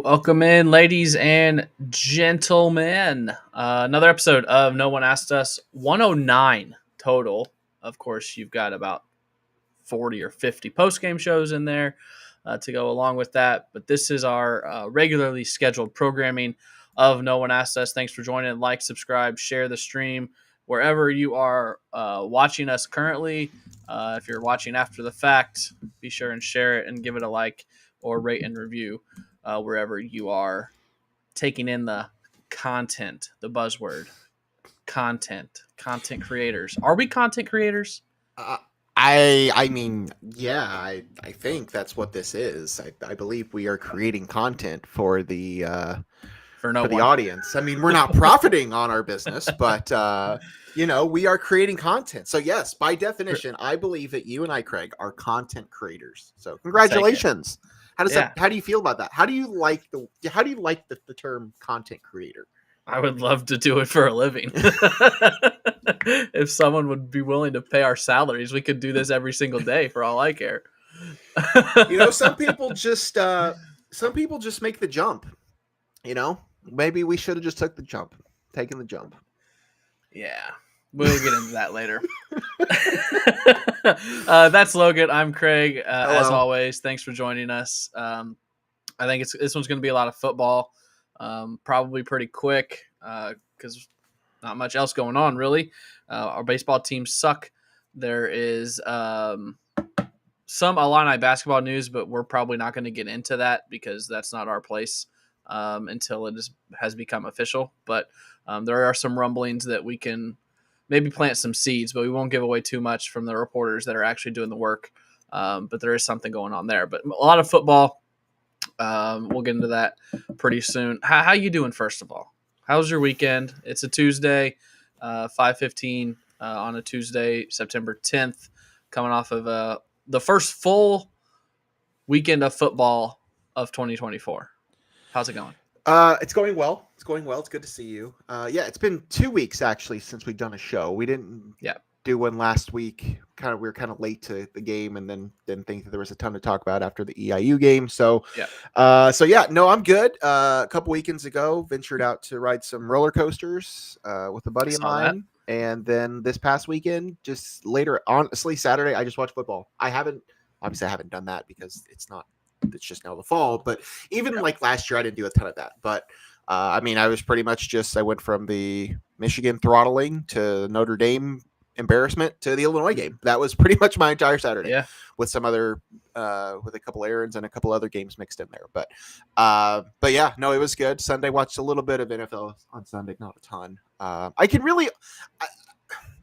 Welcome in, ladies and gentlemen. Another episode of No One Asked Us, 109 total. Of course, you've got about 40 or 50 post-game shows in there to go along with that. But this is our regularly scheduled programming of No One Asked Us. Thanks for joining. Like, subscribe, share the stream wherever you are watching us currently. If you're watching after the fact, be sure and share it and give it a like or rate and review wherever you are taking in the content, the buzzword content creators. Are we content creators? Uh, I think that's what this is. I believe we are creating content for For no for the one. audience. I mean, we're not profiting on our business, but we are creating content. So yes, by definition, I believe that you and I, Craig, are content creators. So congratulations. Yeah. How do you feel about that? How do you like the term content creator? I would love to do it for a living. If someone would be willing to pay our salaries, we could do this every single day for all I care. Some people just make the jump. Maybe we should have just taken the jump. Yeah, we'll get into that later. That's Logan. I'm Craig. As always, thanks for joining us. I think this one's going to be a lot of football. Probably pretty quick because not much else going on, really. Our baseball teams suck. There is some Illini basketball news, but we're probably not going to get into that because that's not our place until it has become official. But there are some rumblings that we can maybe plant some seeds, but we won't give away too much from the reporters that are actually doing the work. But there is something going on there. But a lot of football. We'll get into that pretty soon. How you doing, first of all? How's your weekend? It's a Tuesday, 5:15 on a Tuesday, September 10th, coming off of the first full weekend of football of 2024. How's it going? It's going well. It's going well. It's good to see you. Yeah, it's been 2 weeks actually since we've done a show. We didn't do one last week. We were kind of late to the game, and then didn't think that there was a ton to talk about after the EIU game. So, no, I'm good. A couple weekends ago, ventured out to ride some roller coasters with a buddy of mine, and then this past weekend, just later, honestly, Saturday, I just watched football. I haven't done that because it's just now the fall. But even like last year, I didn't do a ton of that. But I was pretty much I went from the Michigan throttling to Notre Dame embarrassment to the Illinois game. That was pretty much my entire Saturday, with some other with a couple errands and a couple other games mixed in there. But yeah, no, it was good. Sunday, watched a little bit of NFL on Sunday, not a ton.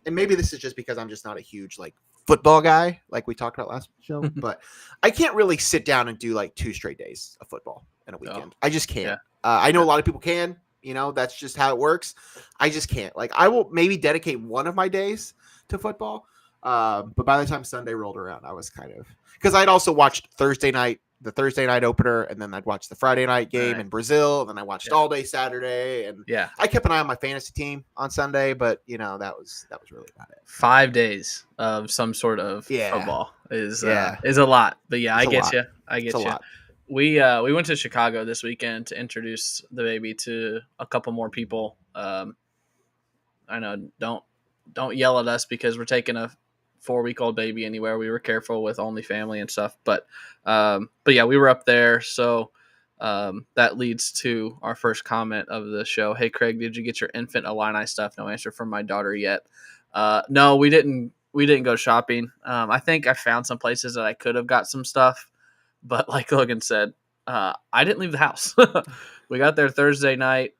And maybe this is just because I'm just not a huge football guy, like we talked about last show, but I can't really sit down and do 2 straight days of football in a weekend. I just can't. Yeah. I know a lot of people can. That's just how it works. I just can't. I will maybe dedicate one of my days to football. But by the time Sunday rolled around, I was because I'd also watched the Thursday night opener, and then I'd watch the Friday night game in Brazil, and then I watched all day Saturday, and I kept an eye on my fantasy team on Sunday, but that was really about it. 5 days of some sort of football is a lot. But I get you. I get you. We went to Chicago this weekend to introduce the baby to a couple more people. I know, don't yell at us because we're taking a 4-week-old baby anywhere. We were careful with only family and stuff, but yeah, we were up there. So that leads to our first comment of the show. Hey, Craig, did you get your infant Illini stuff? No answer from my daughter yet. No, we didn't go shopping. I think I found some places that I could have got some stuff, but like Logan said, I didn't leave the house. We got there Thursday night.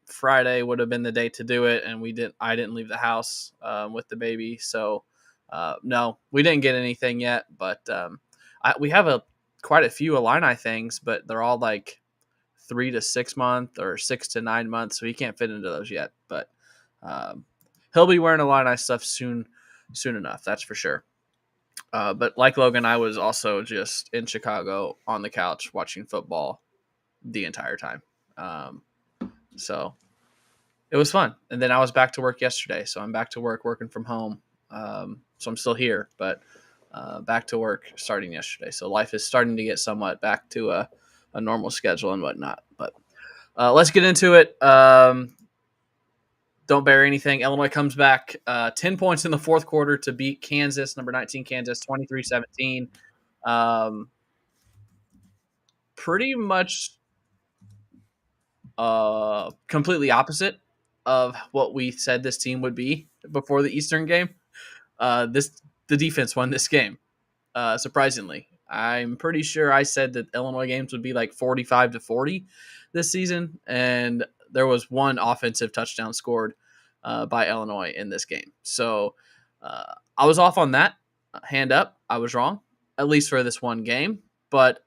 Friday would have been the day to do it, and I didn't leave the house with the baby. So no, we didn't get anything yet, but we have quite a few Illini things, but they're all 3 to 6 month or 6 to 9 months, so he can't fit into those yet. But he'll be wearing Illini stuff soon enough, that's for sure. But like Logan, I was also just in Chicago on the couch watching football the entire time. So it was fun. And then I was back to work yesterday. So I'm back to work, working from home. So I'm still here, but back to work starting yesterday. So life is starting to get somewhat back to a normal schedule and whatnot. But let's get into it. Don't bear anything. Illinois comes back 10 points in the fourth quarter to beat Kansas, number 19 Kansas, 23-17. Pretty much completely opposite of what we said this team would be before the Eastern game. The defense won this game, surprisingly. I'm pretty sure I said that Illinois games would be like 45-40 this season, and there was one offensive touchdown scored by Illinois in this game. So I was off on that. Hand up, I was wrong, at least for this one game. But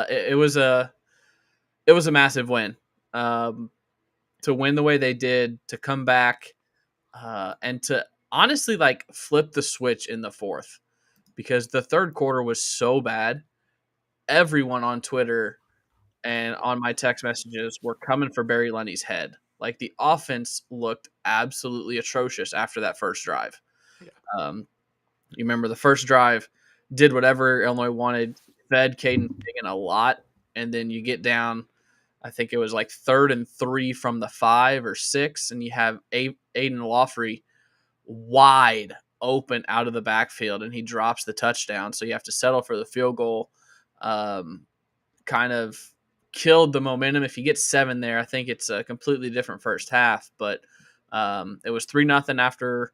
it was a massive win. To win the way they did, to come back, and to honestly like flip the switch in the fourth, because the third quarter was so bad. Everyone on Twitter and on my text messages were coming for Barry Lundy's head. Like, the offense looked absolutely atrocious after that first drive. Yeah. You remember the first drive did whatever Illinois wanted, fed Caden Fagan a lot, and then you get down, I think it was like 3rd and 3 from the 5 or 6, and you have Aiden Lawfrey wide open out of the backfield, and he drops the touchdown. So you have to settle for the field goal. Kind of killed the momentum. If you get 7 there, I think it's a completely different first half. But it was 3-0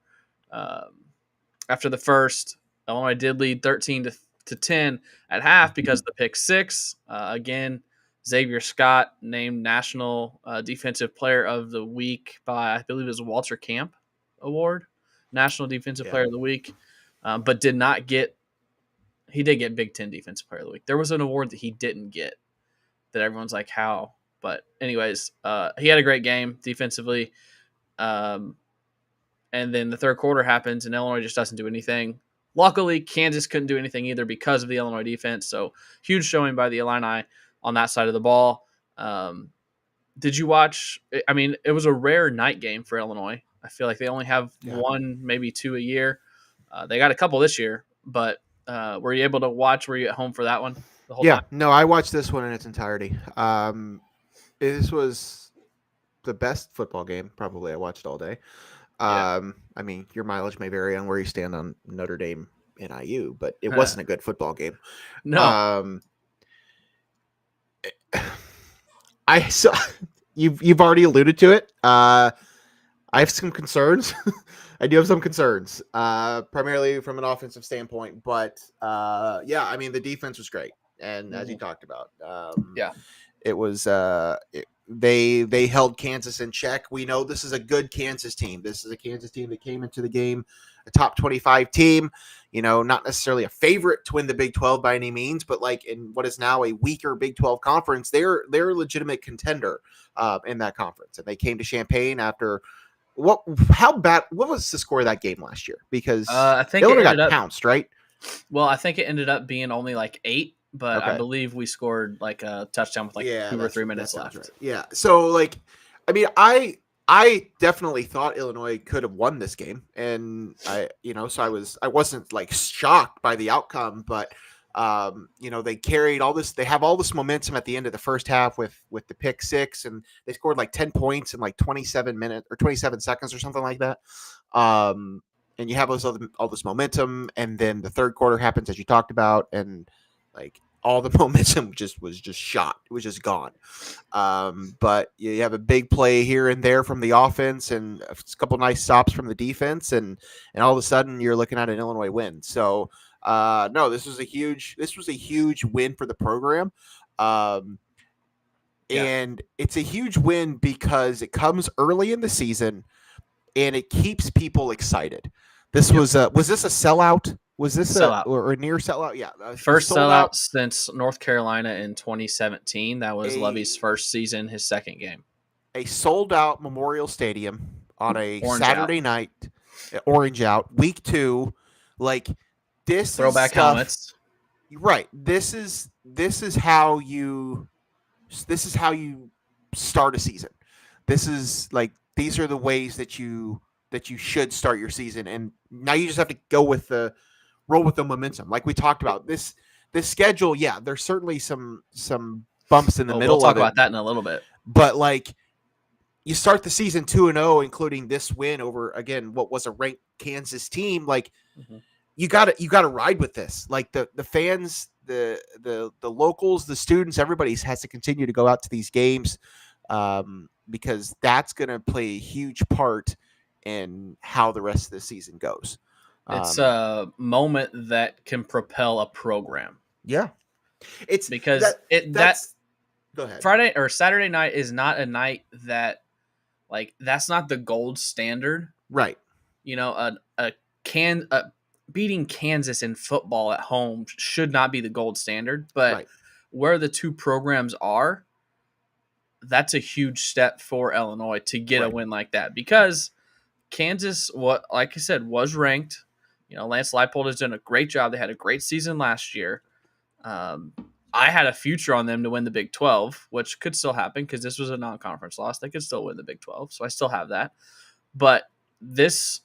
after the first. Illinois did lead 13-10 at half because of the pick 6. Again, Xavier Scott named National Defensive Player of the Week by, I believe it was Walter Camp Award, National Defensive Player of the Week, but did not get. He did get Big Ten Defensive Player of the Week. There was an award that he didn't get that everyone's like, how? But anyways, he had a great game defensively. And then the third quarter happens, and Illinois just doesn't do anything. Luckily, Kansas couldn't do anything either because of the Illinois defense. So huge showing by the Illini on that side of the ball. Did you watch? I mean, it was a rare night game for Illinois. I feel like they only have one, maybe 2 a year. They got a couple this year, but were you able to watch? Were you at home for that one? The whole time? No, I watched this one in its entirety. This was the best football game probably I watched all day. I mean, your mileage may vary on where you stand on Notre Dame and IU, but it wasn't a good football game. No. I saw you've already alluded to it. I have some concerns. I do have some concerns, primarily from an offensive standpoint. But I mean, the defense was great, and as you talked about, it was. They held Kansas in check. We know this is a good Kansas team. This is a Kansas team that came into the game a top 25 team. You know, not necessarily a favorite to win the Big 12 by any means, but like in what is now a weaker Big 12 conference, they're a legitimate contender in that conference. And they came to Champaign after what was the score of that game last year? Because I think they got pounced, right? Well, I think it ended up being only like 8. But okay. I believe we scored like a touchdown with 2 or 3 minutes left. Right. Yeah. So like, I mean, I definitely thought Illinois could have won this game, and I wasn't like shocked by the outcome, but they carried all this. They have all this momentum at the end of the first half with the pick 6, and they scored like 10 points in like 27 minutes or 27 seconds or something like that. And you have all this momentum, and then the third quarter happens as you talked about, and like all the momentum was just shot. It was just gone. But you have a big play here and there from the offense and a couple nice stops from the defense, and all of a sudden you're looking at an Illinois win. So no, this was a huge win for the program. And it's a huge win because it comes early in the season and it keeps people excited. This was this a sellout? Was this sellout or a near sellout? Yeah. First sellout since North Carolina in 2017. That was Lovey's first season, his second game. A sold-out Memorial Stadium on a Saturday night, orange out, week 2. Like, this throwback helmets. Right. This is how you start a season. This is like, these are the ways that you should start your season. And now you just have to roll with the momentum. Like we talked about, this schedule, there's certainly some bumps in the middle. We'll talk about that in a little bit. But like, you start the season 2-0, including this win over, again, what was a ranked Kansas team. Like, you gotta ride with this. Like the fans, the locals, the students, everybody has to continue to go out to these games, because that's going to play a huge part in how the rest of the season goes. It's a moment that can propel a program. Yeah, it's because that's go ahead. Friday or Saturday night is not a night that, like, that's not the gold standard, right? You know, beating Kansas in football at home should not be the gold standard, but where the two programs are, that's a huge step for Illinois to get a win like that, because Kansas, like I said, was ranked. You know, Lance Leipold has done a great job. They had a great season last year. I had a future on them to win the Big 12, which could still happen because this was a non-conference loss. They could still win the Big 12, so I still have that. But this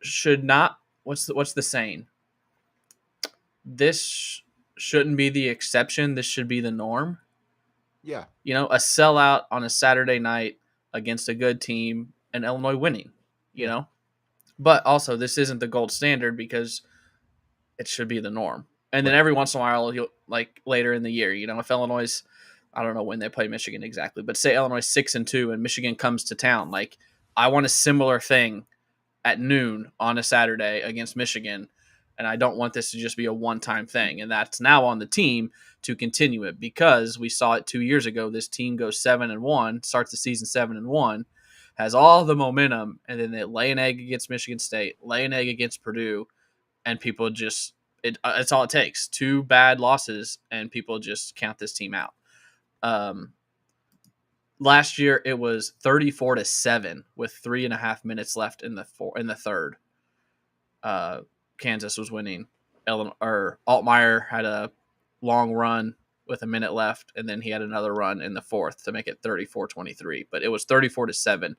should not. What's the saying? This shouldn't be the exception. This should be the norm. Yeah. You know, a sellout on a Saturday night against a good team and Illinois winning, you know. But also, this isn't the gold standard because it should be the norm. And then every once in a while, like later in the year, you know, if Illinois, I don't know when they play Michigan exactly, but say Illinois 6-2 and Michigan comes to town, like, I want a similar thing at noon on a Saturday against Michigan, and I don't want this to just be a one-time thing. And that's now on the team to continue it, because we saw it 2 years ago. This team goes 7-1, starts the season 7-1, has all the momentum, and then they lay an egg against Michigan State, lay an egg against Purdue, and people just it's all it takes. 2 bad losses, and people just count this team out. Last year it was 34-7 with 3.5 minutes left in the third. Kansas was winning. Altmaier had a long run with a minute left, and then he had another run in the fourth to make it 34-23. But it was 34-7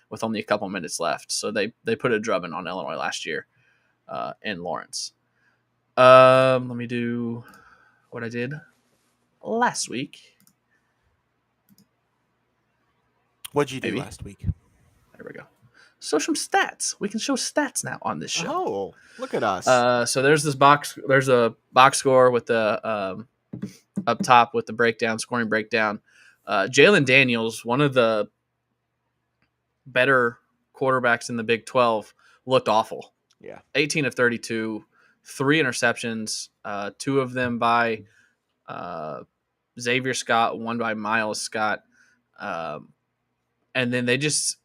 with only a couple minutes left. So they put a drubbing on Illinois last year in Lawrence. Let me do what I did last week. What'd you do last week? There we go. So some stats. We can show stats now on this show. Oh, look at us. So there's this box. There's a box score with the up top with the scoring breakdown. Jalen Daniels, one of the better quarterbacks in the Big 12, looked awful. Yeah. 18 of 32, 3 interceptions, 2 of them by Xavier Scott, 1 by Miles Scott. And then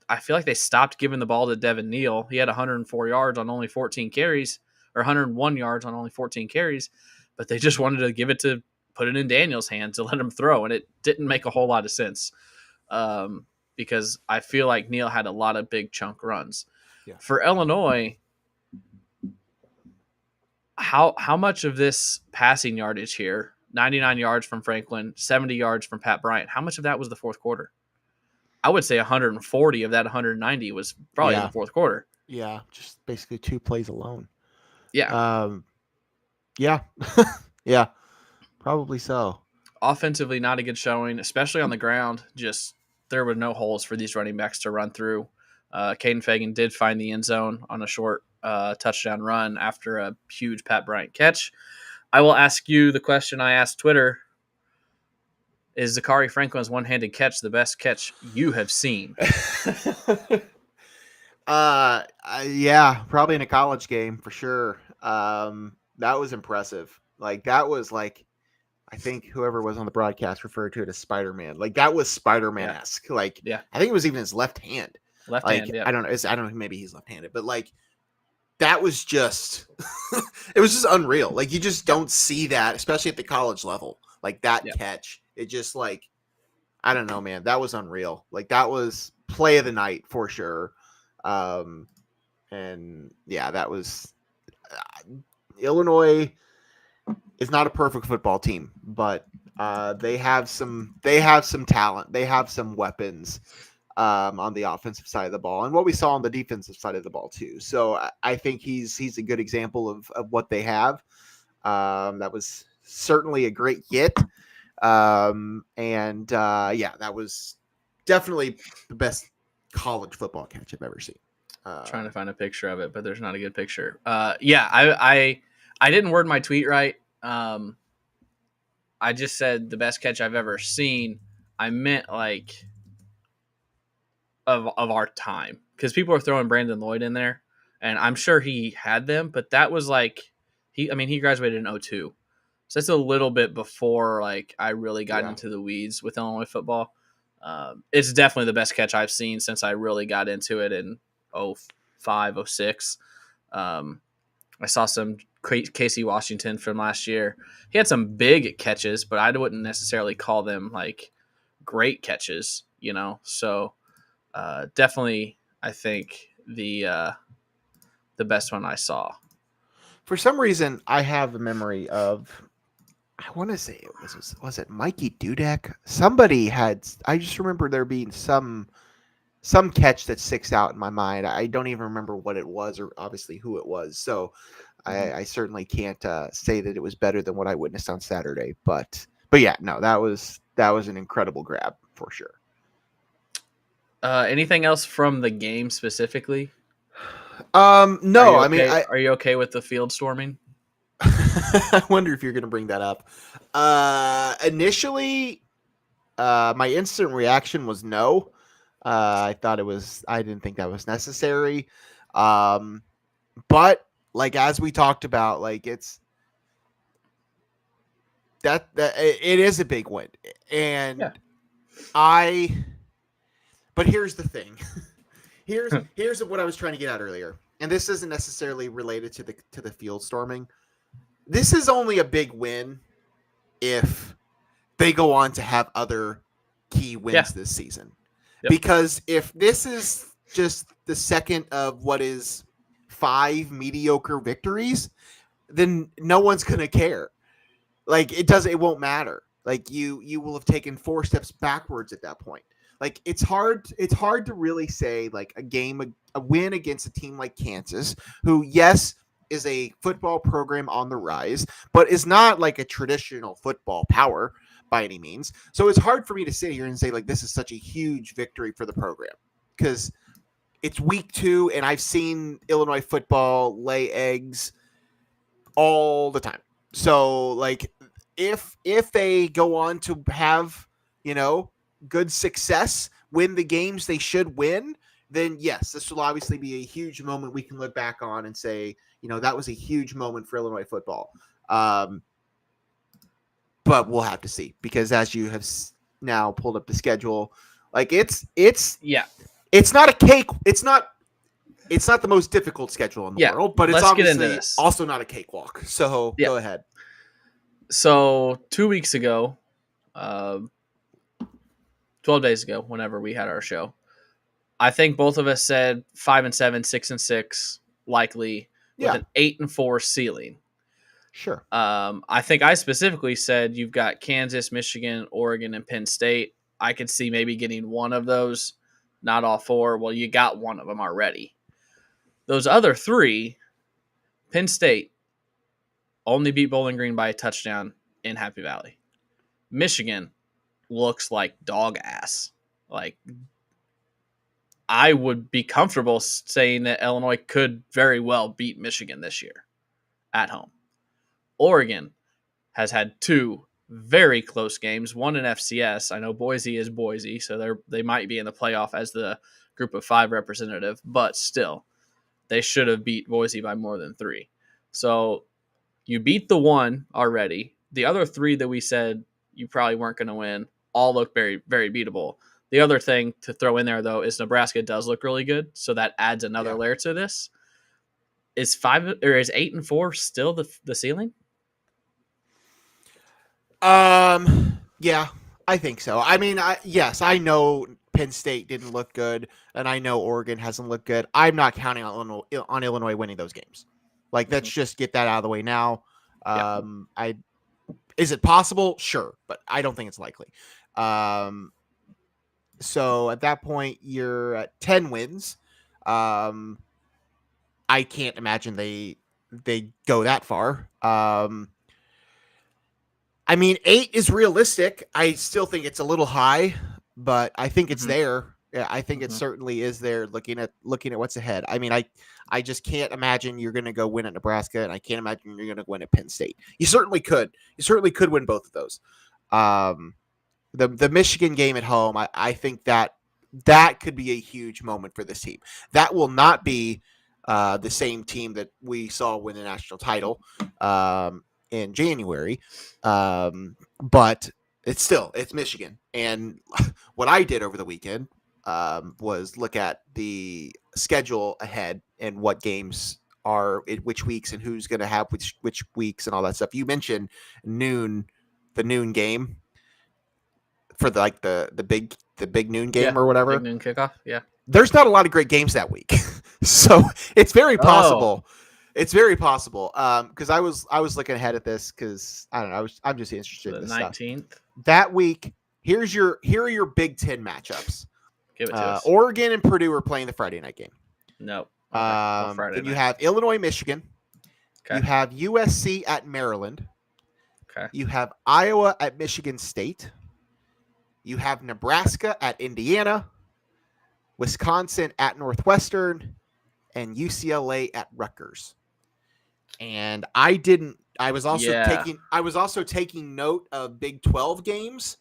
I feel like they stopped giving the ball to Devin Neal. He had 104 yards on only 14 carries, or 101 yards on only 14 carries, but they just wanted to put it in Daniel's hands to let him throw, and it didn't make a whole lot of sense because I feel like Neal had a lot of big chunk runs. Yeah. For Illinois, how much of this passing yardage here, 99 yards from Franklin, 70 yards from Pat Bryant, how much of that was the fourth quarter? I would say 140 of that 190 was probably in the fourth quarter. Yeah, just basically 2 plays alone. Yeah. Yeah. Yeah, probably so. Offensively, not a good showing, especially on the ground. Just there were no holes for these running backs to run through. Caden Fagan did find the end zone on a short touchdown run after a huge Pat Bryant catch. I will ask you the question I asked Twitter. Is Zachary Franklin's one-handed catch the best catch you have seen? Yeah, probably in a college game for sure. That was impressive. Like, that was like, I think whoever was on the broadcast referred to it as Spider-Man. Like, that was Spider-Man-esque. Yeah. Like, yeah. I think it was even his left hand. Left hand, yeah. I don't know. Maybe he's left-handed, but like, that was just, it was just unreal. Like, you just don't see that, especially at the college level. Like, that catch. It just, like, I don't know, man. That was unreal. Like, that was play of the night for sure. And yeah, that was Illinois is not a perfect football team, but they have some talent. They have some weapons on the offensive side of the ball, and what we saw on the defensive side of the ball too. So I think he's a good example of what they have. That was certainly a great get. That was definitely the best college football catch I've ever seen. Trying to find a picture of it, but there's not a good picture. I didn't word my tweet right. I just said the best catch I've ever seen. I meant like of our time, because people are throwing Brandon Lloyd in there, and I'm sure he had them, but that was like he graduated in 2002. So that's a little bit before like I really got into the weeds with Illinois football. It's definitely the best catch I've seen since I really got into it in 05, 06. I saw some Casey Washington from last year. He had some big catches, but I wouldn't necessarily call them like great catches, you know. So definitely, I think the best one I saw. For some reason, I have a memory of, I want to say it was it Mikey Dudek? Somebody had. I just remember there being some catch that sticks out in my mind. I don't even remember what it was or obviously who it was. So I certainly can't say that it was better than what I witnessed on Saturday. But yeah, no, that was an incredible grab for sure. Anything else from the game specifically? No, I mean, are you okay with the field storming? I wonder if you're going to bring that up. Initially, my instant reaction was no. I didn't think that was necessary. But like, as we talked about, like it is a big win. And but here's the thing. Here's what I was trying to get at earlier. And this isn't necessarily related to the field storming. This is only a big win if they go on to have other key wins this season. Yep. Because if this is just the second of what is 5 mediocre victories, then no one's going to care. Like it won't matter. Like you will have taken 4 steps backwards at that point. Like it's hard to really say like a win against a team like Kansas, who yes is a football program on the rise, but is not like a traditional football power by any means. So it's hard for me to sit here and say like this is such a huge victory for the program, because it's week 2 and I've seen Illinois football lay eggs all the time. So like if they go on to have, good success, win the games they should win, then yes, this will obviously be a huge moment we can look back on and say, that was a huge moment for Illinois football. But we'll have to see, because as you have now pulled up the schedule, like it's not a cake. It's not the most difficult schedule in the world, but it's obviously also not a cakewalk. So go ahead. So 2 weeks ago, 12 days ago, whenever we had our show, I think both of us said 5-7, 6-6, likely with an 8-4 ceiling. Sure. I think I specifically said you've got Kansas, Michigan, Oregon, and Penn State. I could see maybe getting one of those, not all 4. Well, you got one of them already. Those other 3, Penn State only beat Bowling Green by a touchdown in Happy Valley. Michigan looks like dog ass. Like, I would be comfortable saying that Illinois could very well beat Michigan this year at home. Oregon has had 2 very close games, one in FCS. I know Boise is Boise, so they might be in the playoff as the group of 5 representative, but still, they should have beat Boise by more than 3. So you beat the 1 already. The other 3 that we said you probably weren't going to win all look very, very beatable. The other thing to throw in there, though, is Nebraska does look really good, so that adds another layer to this. Is 8-4 still the ceiling? Yeah, I think so. I mean, I know Penn State didn't look good, and I know Oregon hasn't looked good. I'm not counting on Illinois winning those games. Like, let's just get that out of the way now. Is it possible? Sure, but I don't think it's likely. So at that point, you're at 10 wins. I can't imagine they go that far. I I mean, 8 is realistic. I still think it's a little high, but I think it's there. Yeah, I think it certainly is there. Looking at what's ahead. I mean, I just can't imagine you're going to go win at Nebraska, and I can't imagine you're going to win at Penn State. You certainly could. You certainly could win both of those. The Michigan game at home, I think that could be a huge moment for this team. That will not be the same team that we saw win the national title in January, but it's Michigan. And what I did over the weekend was look at the schedule ahead and what games are in which weeks and who's going to have which weeks and all that stuff. You mentioned the noon game for the big noon game or whatever. Big noon kickoff. Yeah. There's not a lot of great games that week. So it's very possible. It's very possible. Because I was looking ahead at this because I don't know. I'm just interested in this 19th. Stuff. That week, here are your Big Ten matchups. Give it to us. Oregon and Purdue are playing the Friday night game. No. Then you have Illinois, Michigan. Okay. You have USC at Maryland. Okay. You have Iowa at Michigan State. You have Nebraska at Indiana, Wisconsin at Northwestern, and UCLA at Rutgers. And I was also taking note of Big 12 games,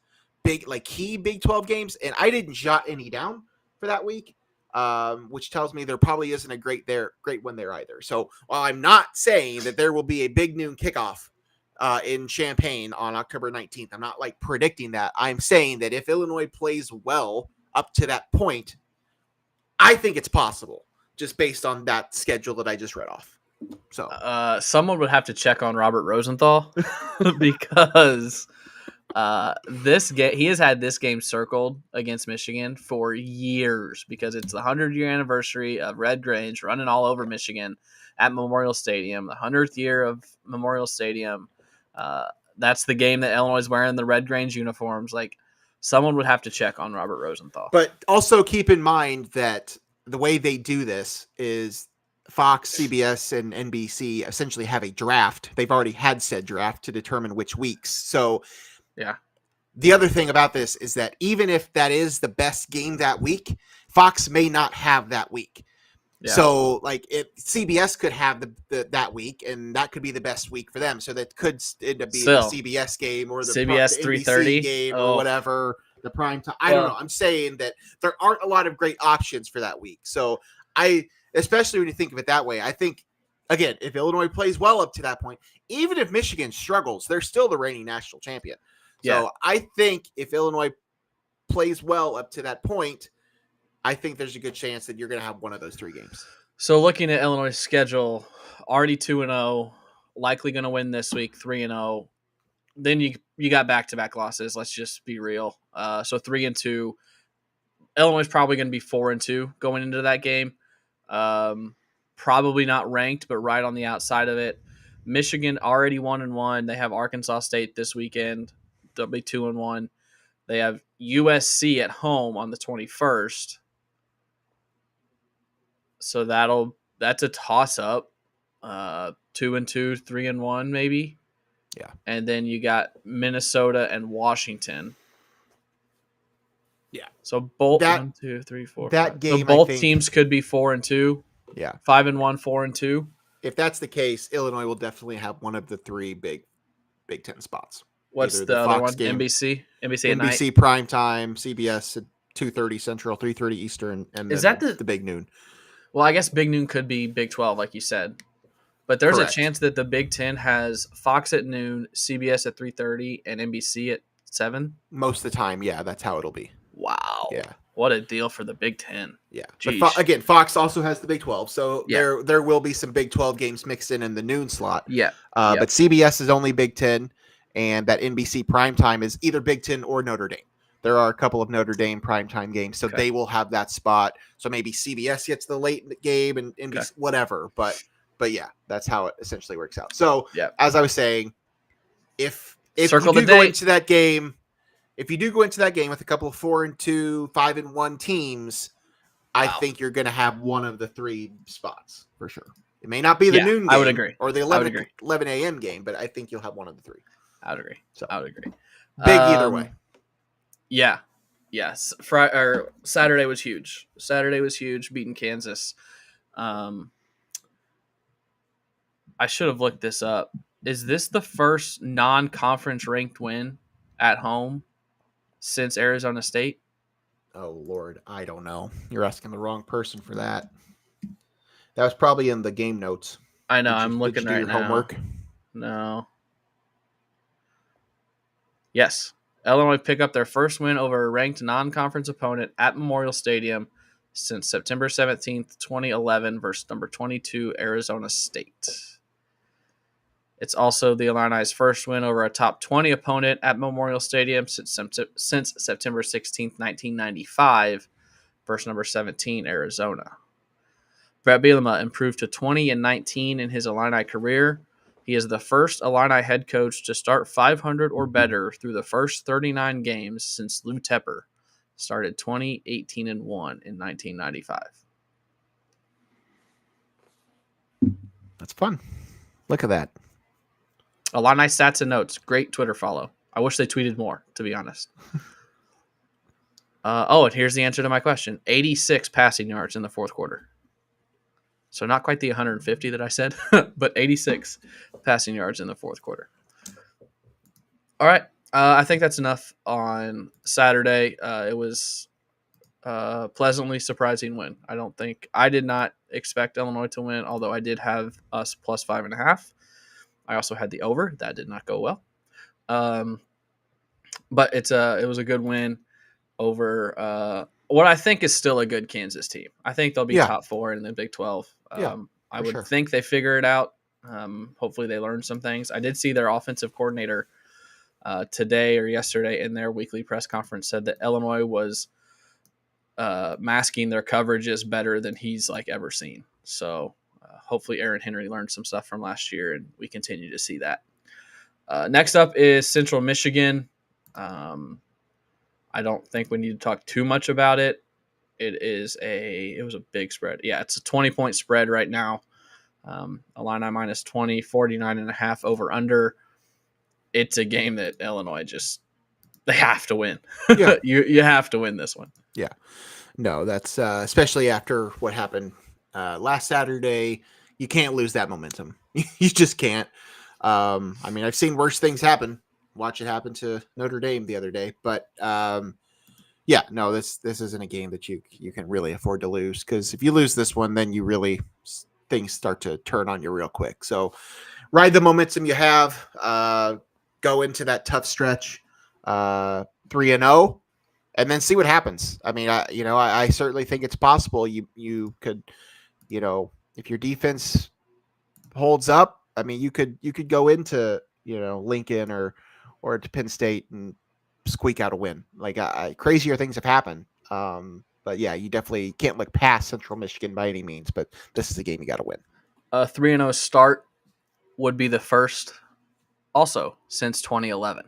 key Big 12 games, and I didn't jot any down for that week, which tells me there probably isn't a great one there either. So while I'm not saying that there will be a big noon kickoff in Champaign on October 19th, I'm not predicting that. I'm saying that if Illinois plays well up to that point, I think it's possible just based on that schedule that I just read off. So someone would have to check on Robert Rosenthal because he has had this game circled against Michigan for years because it's the 100-year anniversary of Red Grange running all over Michigan at Memorial Stadium, the 100th year of Memorial Stadium. That's the game that Illinois is wearing the Red Grange uniforms. Someone would have to check on Robert Rosenthal. But also keep in mind that the way they do this is Fox, CBS, and NBC essentially have a draft. They've already had said draft to determine which weeks. So yeah. The other thing about this is that even if that is the best game that week, Fox may not have that week. Yeah. So, if CBS could have that week, and that could be the best week for them. So that could end up being the CBS game or the CBS 3:30 game or whatever, the prime time. I don't know. I'm saying that there aren't a lot of great options for that week. So especially when you think of it that way, I think, again, if Illinois plays well up to that point, even if Michigan struggles, they're still the reigning national champion. So I think if Illinois plays well up to that point, I think there's a good chance that you're going to have one of those 3 games. So looking at Illinois' schedule, already 2-0, likely going to win this week, 3-0. Then you got back-to-back losses. Let's just be real. So 3-2. Illinois is probably going to be 4-2 going into that game. Probably not ranked, but right on the outside of it. Michigan already 1-1. They have Arkansas State this weekend. They'll be 2-1. They have USC at home on the 21st. So that's a toss-up. 2-2, 3-1 maybe. Yeah. And then you got Minnesota and Washington. Yeah. So both 1, 2, 3, 4. That 5. game, so both teams could be 4-2. Yeah. 5-1, 4-2. If that's the case, Illinois will definitely have one of the 3 Big Ten spots. What's the other one? Game, NBC at night. NBC primetime, CBS at 2:30 Central, 3:30 Eastern, and is that the Big Noon? Well, I guess Big Noon could be Big 12, like you said. But there's a chance that the Big Ten has Fox at noon, CBS at 3:30, and NBC at 7? Most of the time, yeah, that's how it'll be. Wow. Yeah. What a deal for the Big Ten. Yeah. But again, Fox also has the Big 12, so there will be some Big 12 games mixed in the noon slot. Yeah. But CBS is only Big 10, and that NBC primetime is either Big 10 or Notre Dame. There are a couple of Notre Dame primetime games, so they will have that spot. So maybe CBS gets the late game and NBC, whatever. But yeah, that's how it essentially works out. So as I was saying, if you do go into that game, with a couple of 4-2, 5-1 teams, I think you're going to have one of the 3 spots for sure. It may not be the noon game, I would agree, or the 11 a.m. game, but I think you'll have one of the 3. I would agree. So I would agree. Big either way. Yeah. Yes. Saturday was huge. Beating Kansas. I should have looked this up. Is this the first non-conference ranked win at home since Arizona State? Oh, Lord. I don't know. You're asking the wrong person for that. That was probably in the game notes. I know. I'm looking right now. Homework? No. Yes. Illinois pick up their first win over a ranked non-conference opponent at Memorial Stadium since September 17th, 2011 versus number 22 Arizona State. It's also the Illini's first win over a top 20 opponent at Memorial Stadium since September 16th, 1995 versus number 17 Arizona. Brett Bielema improved to 20-19 in his Illini career. He is the first Illini head coach to start 500 or better through the first 39 games since Lou Tepper started 20-18-1 in 1995. That's fun. Look at that. Illini stats and notes. Great Twitter follow. I wish they tweeted more, to be honest. And here's the answer to my question. 86 passing yards in the fourth quarter. So not quite the 150 that I said, but 86 passing yards in the fourth quarter. All right. I think that's enough on Saturday. It was a pleasantly surprising win. I did not expect Illinois to win, although I did have us plus 5.5. I also had the over. That did not go well. But it was a good win over what I think is still a good Kansas team. I think they'll be top 4 in the Big 12. I would think they figure it out. Hopefully they learn some things. I did see their offensive coordinator today or yesterday in their weekly press conference said that Illinois was masking their coverages better than he's ever seen. So hopefully Aaron Henry learned some stuff from last year and we continue to see that. Next up is Central Michigan. I don't think we need to talk too much about it. It was a big spread. Yeah, it's a 20-point spread right now. Illini minus 20, 49.5 over under. It's a game that Illinois they have to win. Yeah. you have to win this one. Yeah. No, that's especially after what happened last Saturday. You can't lose that momentum. You just can't. I've seen worse things happen. Watch it happen to Notre Dame the other day. But this isn't a game that you can really afford to lose, because if you lose this one, then things start to turn on you real quick. So ride the momentum you have. Go into that tough stretch 3-0, and then see what happens. I certainly think it's possible you could, if your defense holds up, you could go into Lincoln or to Penn State and squeak out a win. Crazier things have happened. But yeah, you definitely can't look past Central Michigan by any means, but this is a game you got to win. A 3-0 start would be the first also since 2011.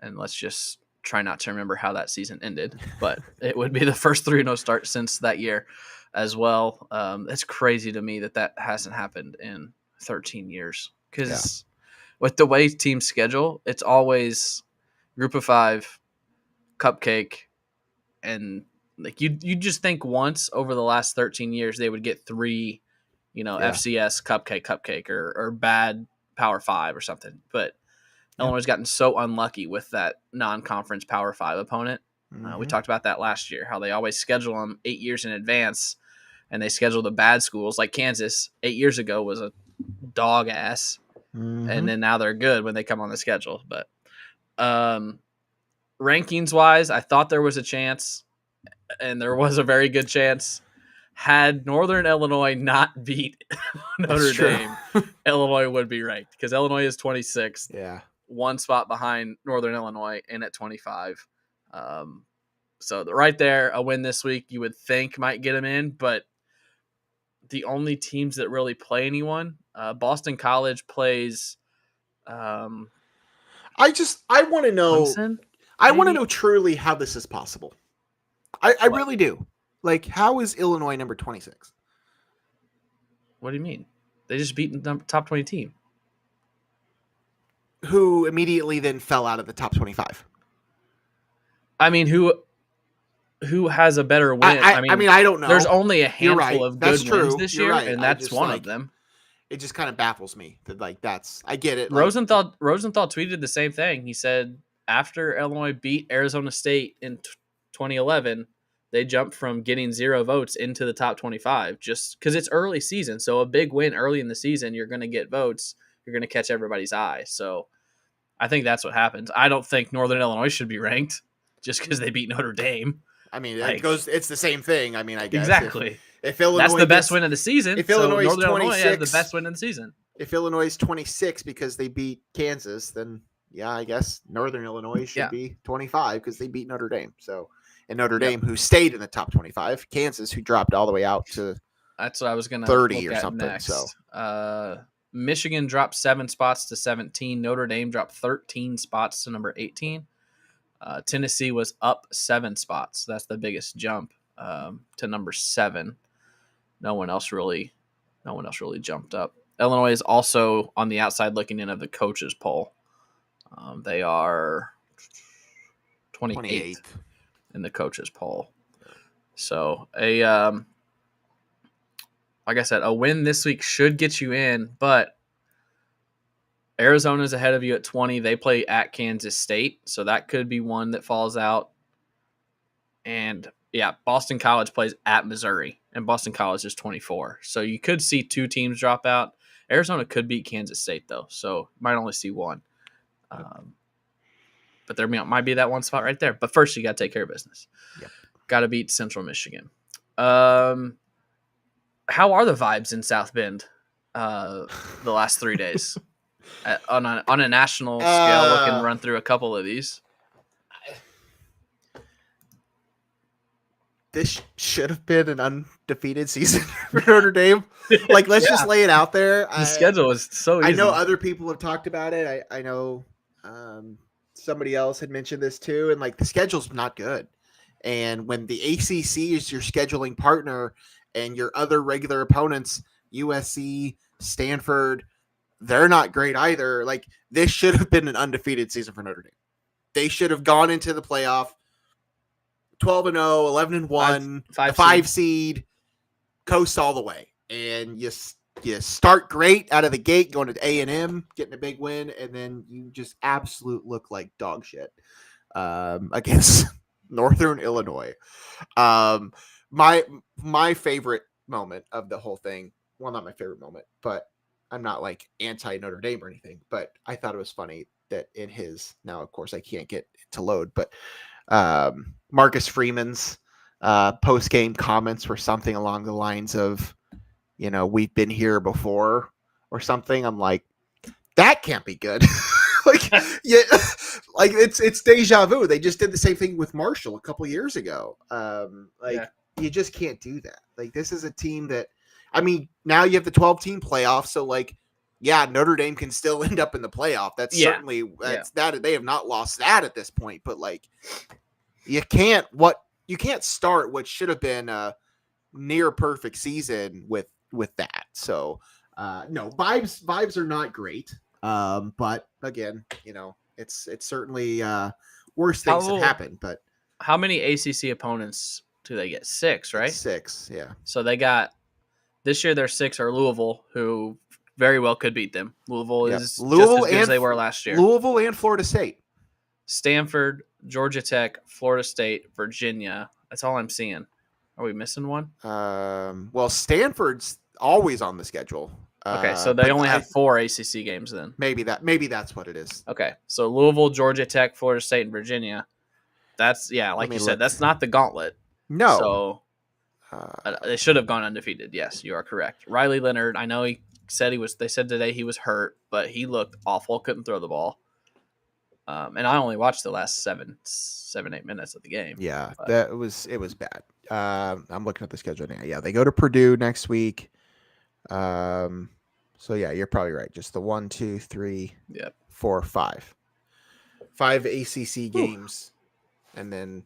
And let's just try not to remember how that season ended, but it would be the first 3-0 start since that year as well. It's crazy to me that hasn't happened in 13 years, because with the way teams schedule, it's always group of 5, cupcake, and you just think once over the last 13 years they would get 3, FCS cupcake or bad Power 5 or something. But Illinois has gotten so unlucky with that non-conference Power 5 opponent. We talked about that last year, how they always schedule them 8 years in advance, and they schedule the bad schools. Like Kansas 8 years ago was a dog ass, and then now they're good when they come on the schedule. But rankings wise, I thought there was a chance, and there was a very good chance. Had Northern Illinois not beat Notre Dame, Illinois would be ranked, because Illinois is 26th. Yeah. One spot behind Northern Illinois in at 25. So right there, a win this week you would think might get them in, but the only teams that really play anyone, Boston College plays. I want to know. Clemson, I want to know truly how this is possible. I really do. How is Illinois number 26? What do you mean? They just beat the top 20 team. who immediately then fell out of the top 25. I mean, who has a better win? I mean, I don't know. There's only a handful of good wins this year, and that's one of them. It just kind of baffles me that I get it. Rosenthal tweeted the same thing. He said after Illinois beat Arizona State in 2011, they jumped from getting 0 votes into the top 25 just because it's early season. So a big win early in the season, you're going to get votes. You're going to catch everybody's eye. So I think that's what happens. I don't think Northern Illinois should be ranked just because they beat Notre Dame. I mean, it's the same thing. I mean, I guess. Exactly. If Illinois that's the best win of the season. If Illinois is 26, has the best win of the season. If Illinois is 26 because they beat Kansas, then yeah, I guess Northern Illinois should be 25 because they beat Notre Dame. So, and Notre Dame, who stayed in the top 25, Kansas, who dropped all the way out to that's what I was going to 30 or something. Next. So, Michigan dropped 7 spots to 17. Notre Dame dropped 13 spots to number 18. Tennessee was up 7 spots. That's the biggest jump to number 7. No one else really jumped up. Illinois is also on the outside looking in of the coaches poll. They are 28th in the coaches poll. So like I said, a win this week should get you in, but Arizona's ahead of you at 20. They play at Kansas State, so that could be one that falls out. And yeah, Boston College plays at Missouri, and Boston College is 24. So you could see 2 teams drop out. Arizona could beat Kansas State, though, so you might only see one. But there might be that one spot right there. But first, you got to take care of business. Yep. Got to beat Central Michigan. How are the vibes in South Bend the last 3 days? On a national scale, we can run through a couple of these. This should have been an undefeated season for Notre Dame. Like, let's just lay it out there. The schedule is so easy. I know other people have talked about it. I know somebody else had mentioned this too. And, like, the schedule's not good. And when the ACC is your scheduling partner and your other regular opponents, USC, Stanford, they're not great either. Like, this should have been an undefeated season for Notre Dame. They should have gone into the playoff 12-0, 11-1, 5 seed, coast all the way. And you start great out of the gate, going to A&M, getting a big win, and then you just absolute look like dog shit against Northern Illinois. My favorite moment of the whole thing, well, not my favorite moment, but I'm not like anti Notre Dame or anything, but I thought it was funny that in his, now of course I can't get it to load, but Marcus Freeman's post-game comments were something along the lines of, we've been here before or something. I'm like, that can't be good. Like, yeah, like it's deja vu. They just did the same thing with Marshall a couple years ago. You just can't do that. Like, this is a team that, I mean, now you have the 12-team playoff, so like, yeah, Notre Dame can still end up in the playoff. That they have not lost that at this point. But like, you can't start what should have been a near perfect season with that. So no, vibes are not great. But again, it's certainly worse things have happened. But how many ACC opponents do they get? 6, right? 6, yeah. So they got this year. Their 6 are Louisville, who very well could beat them. Louisville is just as good as they were last year. Louisville and Florida State. Stanford, Georgia Tech, Florida State, Virginia. That's all I'm seeing. Are we missing one? Well, Stanford's always on the schedule. Okay, so they only have 4 ACC games then. Maybe that's what it is. Okay, so Louisville, Georgia Tech, Florida State, and Virginia. That's like you said. That's not the gauntlet. No. So they should have gone undefeated. Yes, you are correct. Riley Leonard. I know he said they said today he was hurt, but he looked awful. Couldn't throw the ball. And I only watched the last 7-8 minutes of the game. Yeah, it was bad. I'm looking at the schedule now. Yeah, they go to Purdue next week. So yeah, you're probably right. Just the 1, 2, 3, 4, 5 ACC games, and then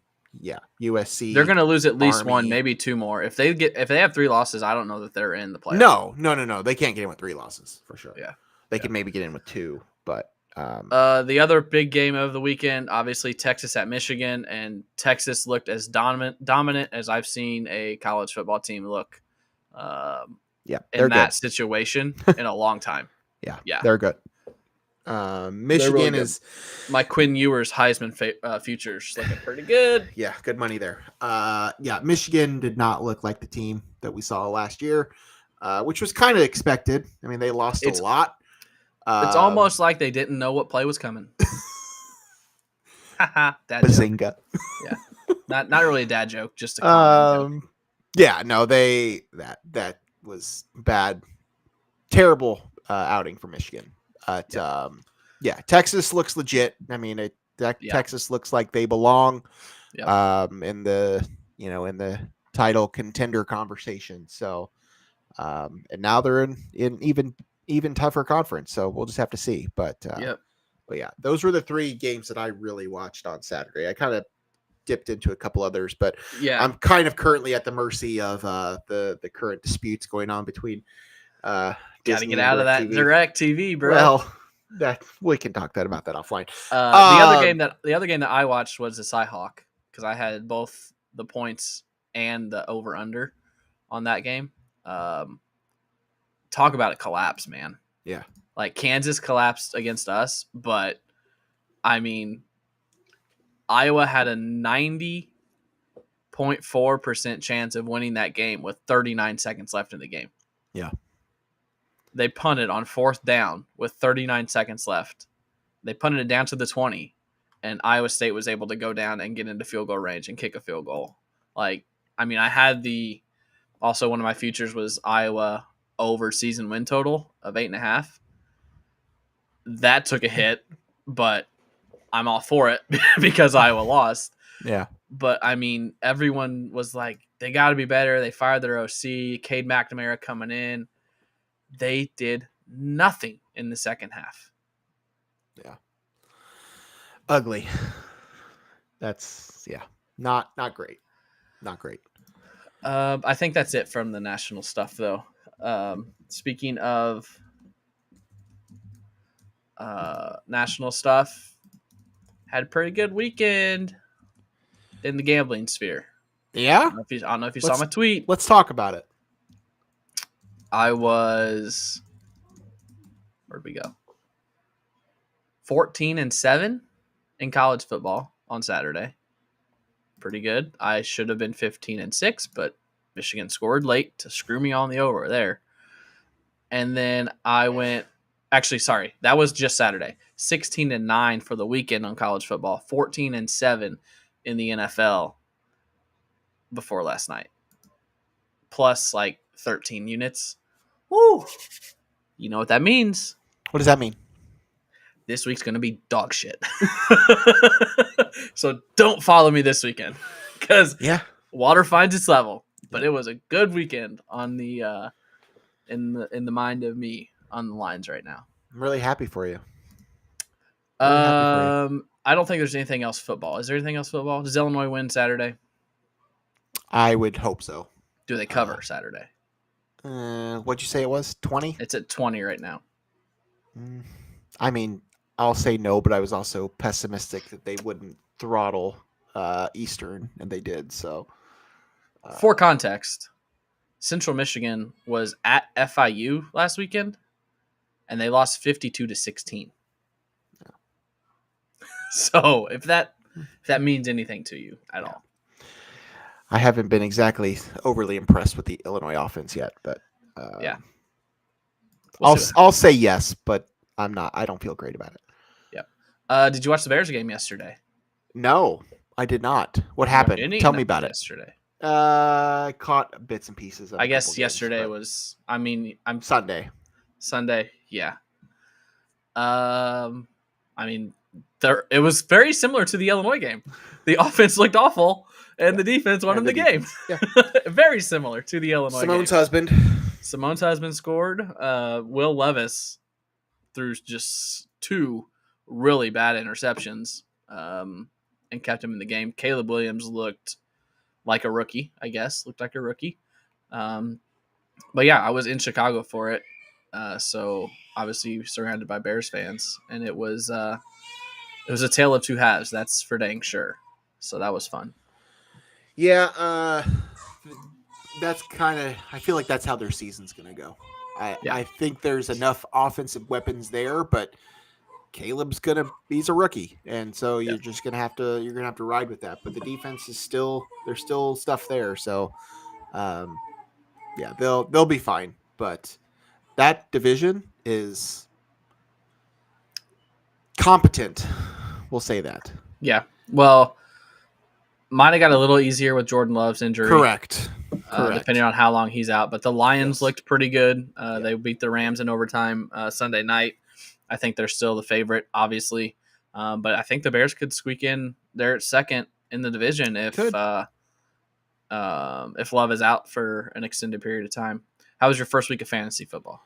USC. They're going to lose at least Army. 1, maybe 2 more. If they have 3 losses, I don't know that they're in the playoffs. No. They can't get in with 3 losses for sure. Yeah, they can maybe get in with 2, but The other big game of the weekend, obviously Texas at Michigan, and Texas looked as dominant as I've seen a college football team look. In that situation in a long time. Yeah, they're good. Michigan really good. Is my Quinn Ewers Heisman futures looking pretty good. Yeah, good money there. Michigan did not look like the team that we saw last year, which was kind of expected. I mean, they lost a lot. It's almost like they didn't know what play was coming. Bazinga. Yeah, not really a dad joke, just a comment joke. Yeah, no, that was bad, terrible outing for Michigan. Texas looks legit. I mean, Texas looks like they belong in the title contender conversation. So, and now they're in even tougher conference. So we'll just have to see. But yeah, those were the 3 games that I really watched on Saturday. I kind of dipped into a couple others, but I'm kind of currently at the mercy of the current disputes going on between Got to get out of that direct TV, bro. Well, that we can talk about that offline. The other game that I watched was the Cyhawk because I had both the points and the over under on that game. Talk about a collapse, man. Yeah, like Kansas collapsed against us, but I mean, Iowa had a 90.4% chance of winning that game with 39 seconds left in the game. Yeah. They punted on 4th down with 39 seconds left. They punted it down to the 20, and Iowa State was able to go down and get into field goal range and kick a field goal. I had also one of my futures was Iowa over season win total of 8.5. That took a hit, but I'm all for it because Iowa lost. Yeah. But, I mean, everyone was like, they got to be better. They fired their OC. Cade McNamara coming in. They did nothing in the second half. Yeah. Ugly. That's, not great. Not great. I think that's it from the national stuff, though. Speaking of national stuff, had a pretty good weekend in the gambling sphere. Yeah? I don't know if you saw my tweet. Let's talk about it. I was, where'd we go? 14-7 in college football on Saturday. Pretty good. I should have been 15-6, but Michigan scored late to screw me on the over there. And then I went, that was just Saturday. 16-9 for the weekend on college football. 14-7 in the NFL before last night. Plus 13 units. Woo! You know what that means. What does that mean? This week's going to be dog shit. So don't follow me this weekend because water finds its level. But it was a good weekend on the in the mind of me on the lines right now. I'm really happy for you. I don't think there's anything else football. Is there anything else football? Does Illinois win Saturday? I would hope so. Do they cover Saturday? What'd you say it was? 20? It's at 20 right now. I mean, I'll say no, but I was also pessimistic that they wouldn't throttle Eastern, and they did. So, for context, Central Michigan was at FIU last weekend, and they lost 52-16. Yeah. So, if that means anything to you at all. I haven't been exactly overly impressed with the Illinois offense yet, but I'll say yes, but I'm not. I don't feel great about it. Yeah. Did you watch the Bears game yesterday? No, I did not. What happened? Tell me about yesterday. I caught bits and pieces. I guess yesterday was. I mean, I'm Sunday. Yeah. I mean, it was very similar to the Illinois game. The offense looked awful, and the defense won the game. Yeah. Very similar to the Illinois game. Simone's husband scored. Will Levis threw just 2 really bad interceptions and kept him in the game. Caleb Williams looked like a rookie, I guess. But yeah, I was in Chicago for it. So obviously surrounded by Bears fans, and it was a tale of two halves. That's for dang sure. So that was fun. Yeah, that's kind of. I feel like that's how their season's going to go. I think there's enough offensive weapons there, but he's a rookie, and so you're just gonna have to ride with that. But the defense is there's still stuff there, so they'll be fine. But that division is competent. We'll say that. Yeah. Well, might have got a little easier with Jordan Love's injury. Correct. Depending on how long he's out. But the Lions looked pretty good. They beat the Rams in overtime Sunday night. I think they're still the favorite, obviously. But I think the Bears could squeak in. They're second in the division if Love is out for an extended period of time. How was your first week of fantasy football?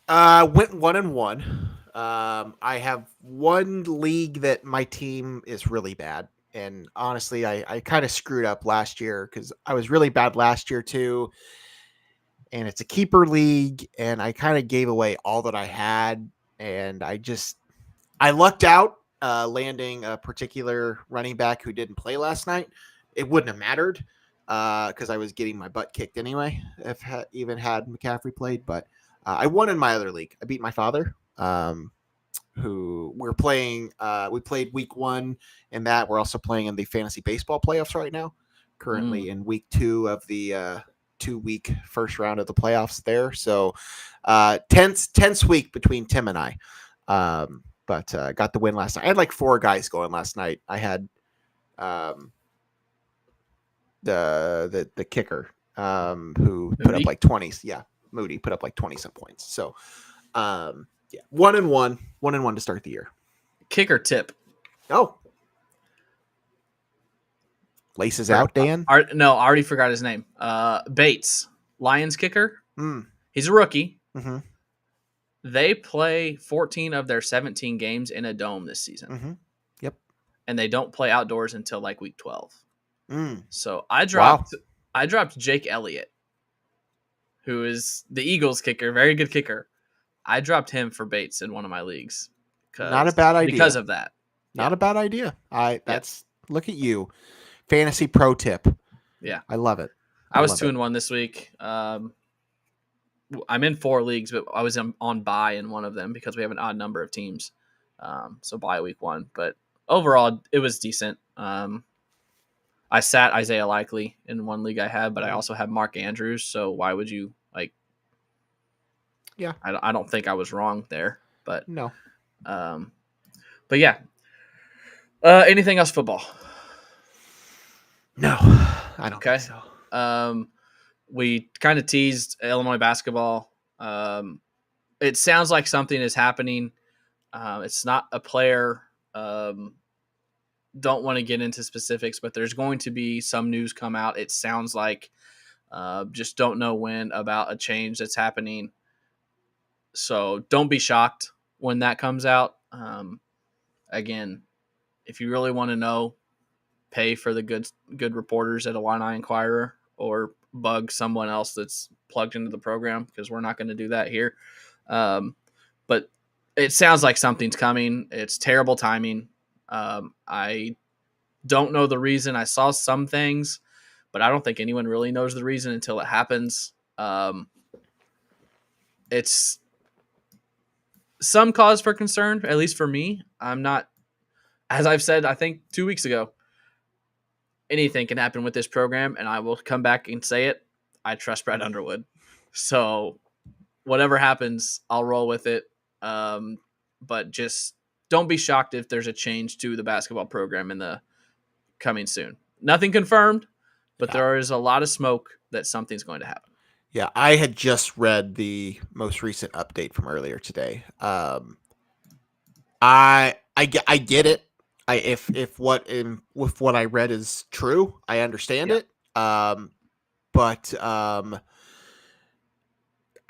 Went 1-1. I have one league that my team is really bad. And honestly, I kind of screwed up last year because I was really bad last year too. And it's a keeper league, and I kind of gave away all that I had. And I lucked out landing a particular running back who didn't play last night. It wouldn't have mattered because I was getting my butt kicked anyway if even had McCaffrey played. But I won in my other league. I beat my father, who we're playing. We played week 1 in that. We're also playing in the fantasy baseball playoffs right now, currently in week 2 of the 2-week first round of the playoffs there. So tense week between Tim and I. But got the win last night. I had like 4 guys going last night. I had the kicker who put up like 20s. Yeah, Moody put up like 20 some points. So 1-1 to start the year. Kicker tip. Oh, laces out, Dan. No, I already forgot his name. Bates, Lions kicker. He's a rookie. Mm-hmm. They play 14 of their 17 games in a dome this season. Mm-hmm. Yep. And they don't play outdoors until like week 12. So I dropped Jake Elliott, who is the Eagles kicker, very good kicker. I dropped him for Bates in one of my leagues. Not a bad idea. Because of that. Not a bad idea. Look at you. Fantasy pro tip. Yeah. I love it. I was 2-1 this week. I'm in 4 leagues, but I was on bye in one of them because we have an odd number of teams. So bye week 1. But overall, it was decent. I sat Isaiah Likely in one league I had, but I also had Mark Andrews. So why would you like? Yeah, I don't think I was wrong there, but no. But yeah. Anything else football? No, I don't think so. We kind of teased Illinois basketball. It sounds like something is happening. It's not a player. Don't want to get into specifics, but there's going to be some news come out. It sounds like just don't know when about a change that's happening. So don't be shocked when that comes out. Again, if you really want to know, pay for the good reporters at Illini Inquirer or bug someone else that's plugged into the program because we're not going to do that here. But it sounds like something's coming. It's terrible timing. I don't know the reason. I saw some things, but I don't think anyone really knows the reason until it happens. It's some cause for concern, at least for me. I'm not, as I've said, I think 2 weeks ago, anything can happen with this program, and I will come back and say it. I trust Brad Underwood. So whatever happens, I'll roll with it. But just don't be shocked if there's a change to the basketball program in the coming soon. Nothing confirmed, but there is a lot of smoke that something's going to happen. Yeah, I had just read the most recent update from earlier today. I get it. If what I read is true, I understand it. But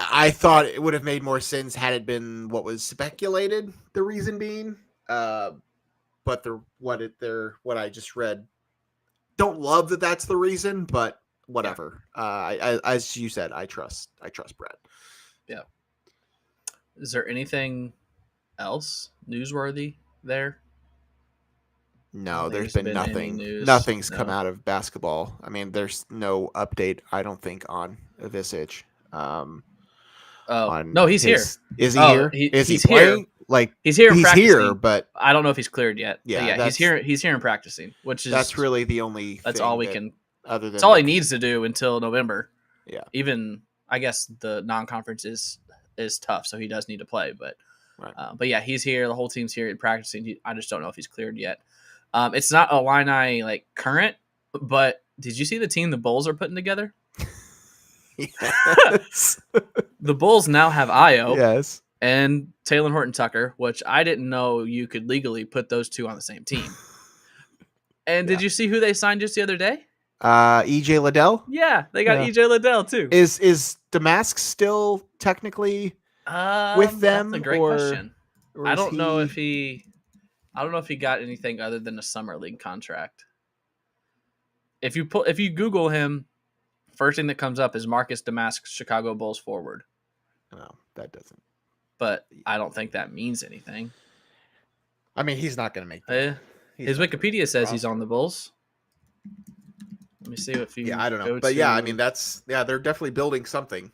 I thought it would have made more sense had it been what was speculated. The reason being, but what I just read, don't love that that's the reason, but whatever. As you said, I trust Brad. Yeah. Is there anything else newsworthy there? No, there's been nothing. Nothing's come out of basketball. I mean, there's no update, I don't think, on Visage. No, he's here. Is he here? Is he playing? Here. Like he's here. He's here, but I don't know if he's cleared yet. Yeah, he's here. He's here and practicing, which is that's really the only. That's all we can. Other than that's all he needs to do until November. Yeah. Even I guess the non-conference is tough, so he does need to play. But but yeah, he's here. The whole team's here and practicing. I just don't know if he's cleared yet. It's not Illini like current, but did you see the team the Bulls are putting together? Yes. The Bulls now have Io. Yes. And Taylor Horton-Tucker, which I didn't know you could legally put those two on the same team. And did you see who they signed just the other day? EJ Liddell? Yeah, they got EJ Liddell too. Is Damask still technically with them? That's a great question. I don't know if he got anything other than a summer league contract. If you Google him, first thing that comes up is Marcus Damask, Chicago Bulls forward. No, that doesn't. But I don't think that means anything. I mean, he's not going to make that. His Wikipedia says he's on the Bulls. Let me see if you. Yeah, I don't know. But I mean, they're definitely building something.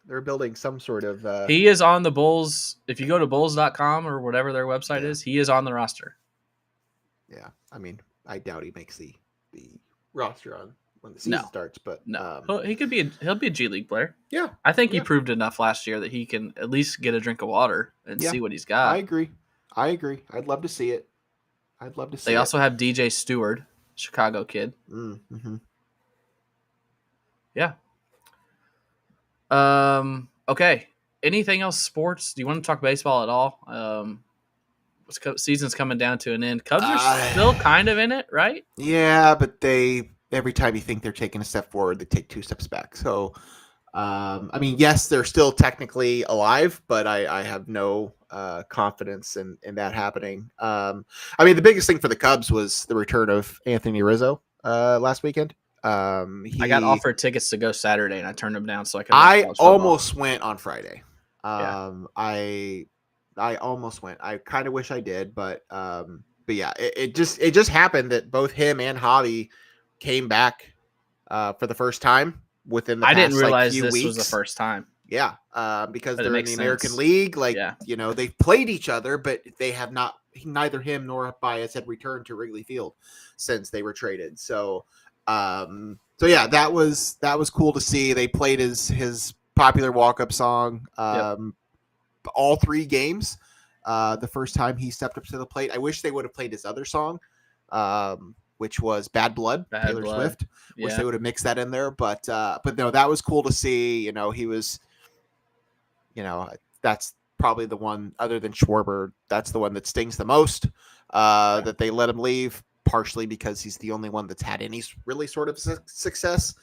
They're building some sort of. He is on the Bulls. If you go to bulls.com or whatever their website is, he is on the roster. Yeah. I mean, I doubt he makes the roster on when the season starts, but he could be he'll be a G League player. Yeah, I think he proved enough last year that he can at least get a drink of water and see what he's got. I agree. I'd love to see it. They also have DJ Stewart, Chicago kid. Mm-hmm. Yeah. Okay. Anything else? Sports? Do you want to talk baseball at all? Season's coming down to an end. Cubs are still kind of in it, right? Yeah, but every time you think they're taking a step forward, they take two steps back. So, I mean, yes, they're still technically alive, but I have no confidence in that happening. I mean, the biggest thing for the Cubs was the return of Anthony Rizzo last weekend. I got offered tickets to go Saturday, and I turned them down so I could. I almost went on Friday. I almost went. I kind of wish I did, but yeah, it just happened that both him and Javi came back for the first time within the past, I didn't realize few this weeks. Was the first time. Yeah, because they're in the American League. They've played each other, but they have not. Neither him nor Baez had returned to Wrigley Field since they were traded. So yeah, that was cool to see. They played his popular walk-up song. All three games. The first time he stepped up to the plate. I wish they would have played his other song, which was Bad Blood, Taylor Swift. Wish they would have mixed that in there. But no, that was cool to see. He was, that's probably the one other than Schwarber. That's the one that stings the most, that they let him leave, partially because he's the only one that's had any really sort of success.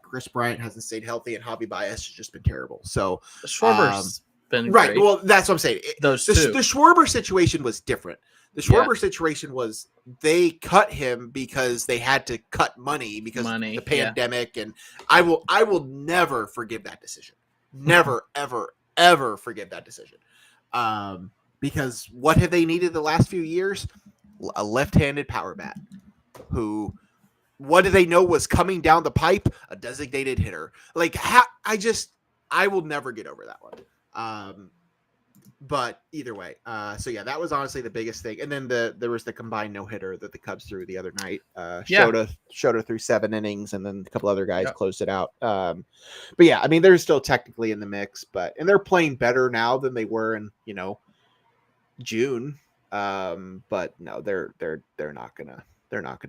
Chris Bryant hasn't stayed healthy, and Javi Baez has just been terrible. So Schwarber's been right. Great. Well, that's what I'm saying. The Schwarber situation was different. The Schwarber situation was they cut him because they had to cut money because of the pandemic, and I will never forgive that decision. Never, ever, ever forgive that decision. Because what have they needed the last few years? A left-handed power bat who. What do they know was coming down the pipe? A designated hitter. I will never get over that one. But either way, so yeah, that was honestly the biggest thing. And then there was the combined no hitter that the Cubs threw the other night. Choate threw 7 innings, and then a couple other guys closed it out. But yeah, I mean, they're still technically in the mix, and they're playing better now than they were in June. But no, they're not gonna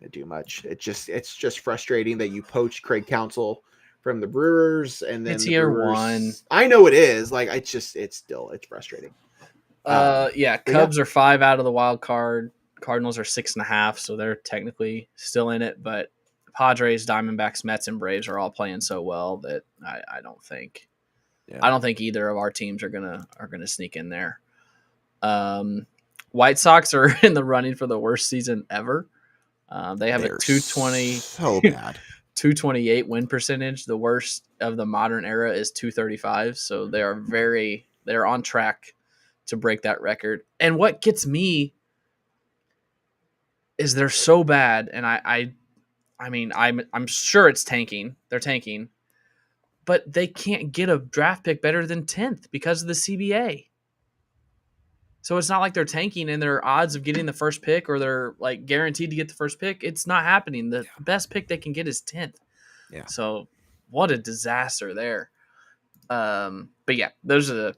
do much. It's just frustrating that you poach Craig Counsell from the Brewers, and then it's year one. I know it is. It's frustrating. Cubs are 5 out of the wild card. Cardinals are 6.5, so they're technically still in it. But Padres, Diamondbacks, Mets, and Braves are all playing so well that I don't think either of our teams are gonna sneak in there. White Sox are in the running for the worst season ever. They have a 220, so bad. 228 win percentage. The worst of the modern era is 235. So they are very, They're on track to break that record. And what gets me is they're so bad, and I mean, I'm sure it's tanking. They're tanking, but they can't get a draft pick better than 10th because of the CBA. So it's not like they're tanking and their odds of getting the first pick or they're like guaranteed to get the first pick. It's not happening. The best pick they can get is 10th. Yeah. So what a disaster there. But yeah, those are the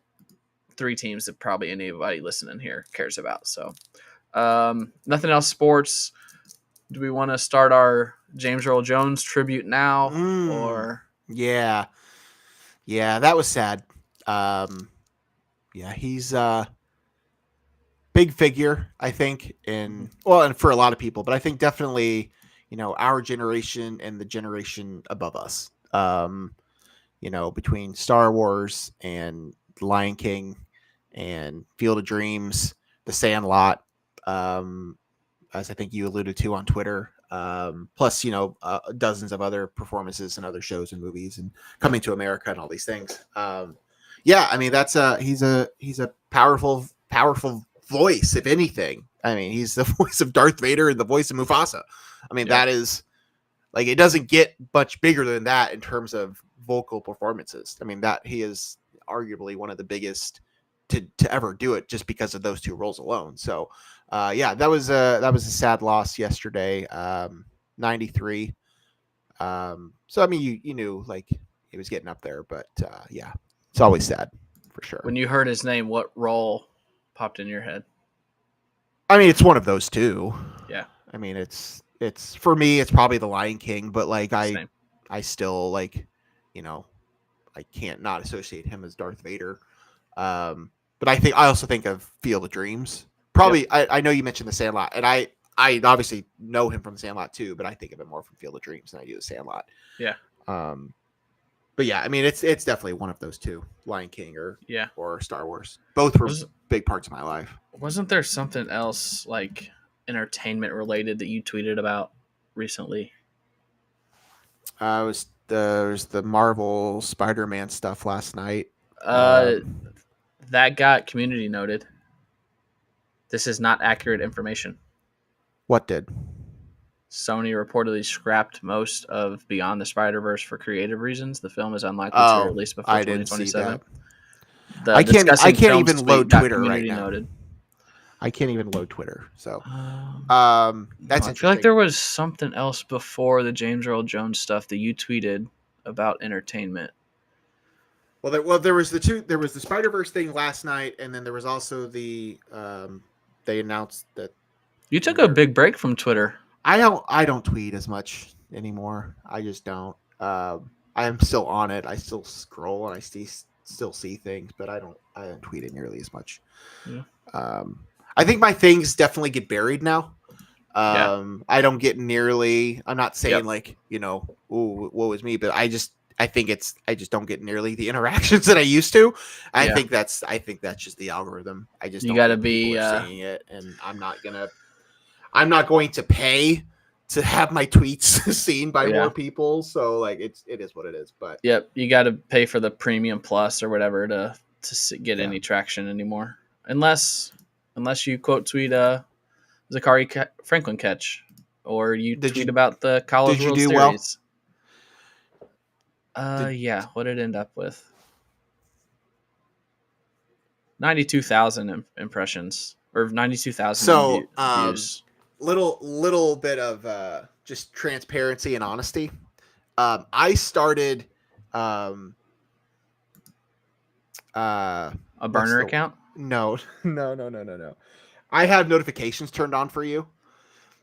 3 teams that probably anybody listening here cares about. So nothing else sports. Do we want to start our James Earl Jones tribute now? Or yeah, that was sad. He's big figure, I think, and for a lot of people, but I think definitely, our generation and the generation above us, between Star Wars and The Lion King and Field of Dreams, The Sandlot, as I think you alluded to on Twitter, plus, dozens of other performances and other shows and movies and Coming to America and all these things. I mean, he's a powerful voice, if anything. I mean, he's the voice of Darth Vader and the voice of Mufasa. I mean, that is like, it doesn't get much bigger than that in terms of vocal performances. I mean, that he is arguably one of the biggest to ever do it just because of those 2 roles alone. So, that was a sad loss yesterday. 93. So I mean, you knew like he was getting up there, but it's always sad for sure. When you heard his name, what role popped in your head? I mean, it's one of those 2. Yeah. I mean, it's for me, it's probably The Lion King, but like I still like, I can't not associate him as Darth Vader. But I also think of Field of Dreams. Probably, I know you mentioned The Sandlot, and I obviously know him from The Sandlot too, but I think of him more from Field of Dreams than I do The Sandlot. Yeah. But yeah, I mean, it's definitely one of those 2, Lion King or Star Wars. Both were big parts of my life. Wasn't there something else like entertainment related that you tweeted about recently? There's the Marvel Spider-Man stuff last night. That got community noted. This is not accurate information. What did? Sony reportedly scrapped most of Beyond the Spider-Verse for creative reasons. The film is unlikely to release before 2027. I can't even load Twitter right now. Noted. I can't even load Twitter. So that's I feel like there was something else before the James Earl Jones stuff that you tweeted about entertainment. Well, there was the Spider-Verse thing last night, and then there was also the they announced that you took a big break from Twitter. I don't tweet as much anymore. I just don't. I am still on it. I still scroll and I still see things, but I don't tweet it nearly as much. Yeah. I think my things definitely get buried now. I don't get nearly. I'm not saying like ooh, woe is me, but I just don't get nearly the interactions that I used to. I think that's just the algorithm. I just got to be seeing it, and I'm not going to pay to have my tweets seen by more people. So like it is what it is. But you got to pay for the premium plus or whatever to get any traction anymore, unless you quote tweet Zachary Franklin catch, or you tweet about the College World Series. What did it end up with? 92,000 impressions or 92,000 views. Little bit of just transparency and honesty. I started a burner account. No. I have notifications turned on for you.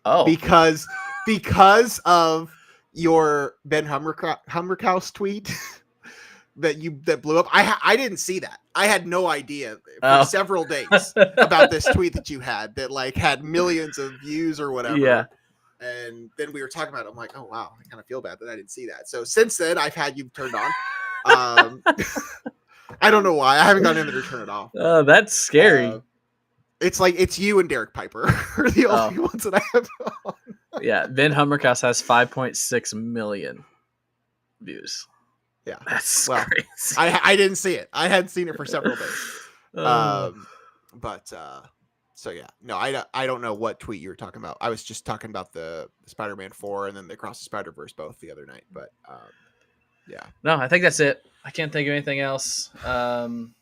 Oh, because of your Ben Hummerkaus tweet that blew up. I didn't see that. I had no idea for several days about this tweet that you had that like had millions of views or whatever. Yeah. And then we were talking about it. I'm like, oh wow, I kind of feel bad that I didn't see that. So since then I've had you turned on. I don't know why. I haven't gone in there to turn it off. Oh, that's scary. It's like it's you and Derek Piper are the only ones that I have on. Yeah, Ben Hummerkaus has 5.6 million views. Yeah. That's crazy. I didn't see it. I hadn't seen it for several days. So yeah, no, I don't know what tweet you were talking about. I was just talking about the Spider-Man 4 and then the Across the Spider-Verse both the other night. But yeah. No, I think that's it. I can't think of anything else. Can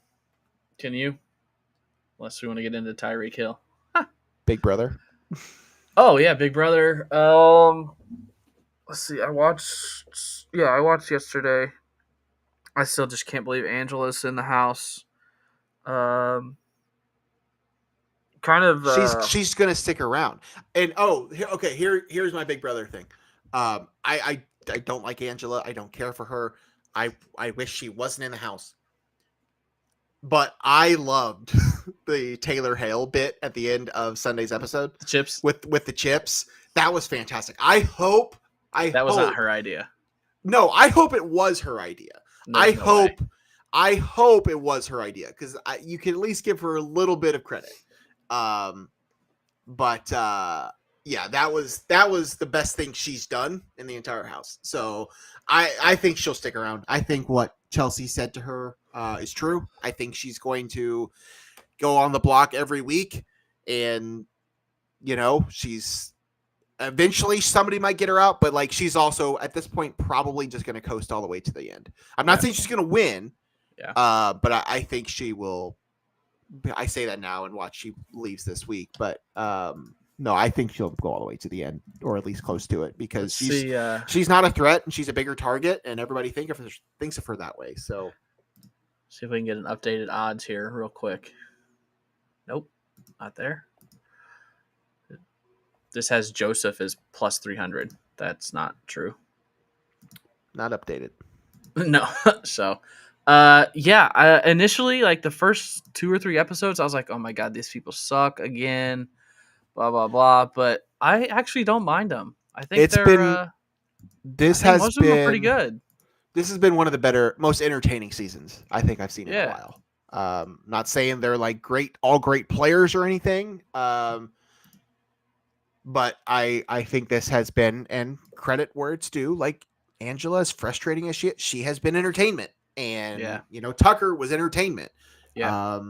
you? Unless we want to get into Tyreek Hill. Big Brother. Oh yeah, Big Brother. Let's see. I watched yesterday. I still just can't believe Angela's in the house. Kind of. She's gonna stick around. And here's my Big Brother thing. I don't like Angela. I don't care for her. I wish she wasn't in the house. But I loved the Taylor Hale bit at the end of Sunday's episode. The chips with the chips. That was fantastic. I hope was not her idea. No, I hope it was her idea. I hope it was her idea because you can at least give her a little bit of credit. Yeah, that was the best thing she's done in the entire house. So I think she'll stick around. I think what Chelsea said to her is true. I think she's going to go on the block every week, and she's eventually somebody might get her out, but like she's also at this point probably just going to coast all the way to the end. I'm not saying she's going to win, but I think she will. I say that now and watch she leaves this week, but no, I think she'll go all the way to the end or at least close to it because she's not a threat and she's a bigger target and everybody thinks of her that way. So see if we can get an updated odds here real quick. Nope, not there. This has Joseph as plus 300. That's not true. Not updated. No. So, initially, like the first 2 or 3 episodes, I was like, oh my God, these people suck again, blah, blah, blah. But I actually don't mind them. I think most of them are pretty good. This has been one of the better, most entertaining seasons I think I've seen in a while. Not saying they're like all great players or anything. But I think this has been, and credit where it's due, like Angela, as frustrating as she has been entertainment. And, Tucker was entertainment. Yeah.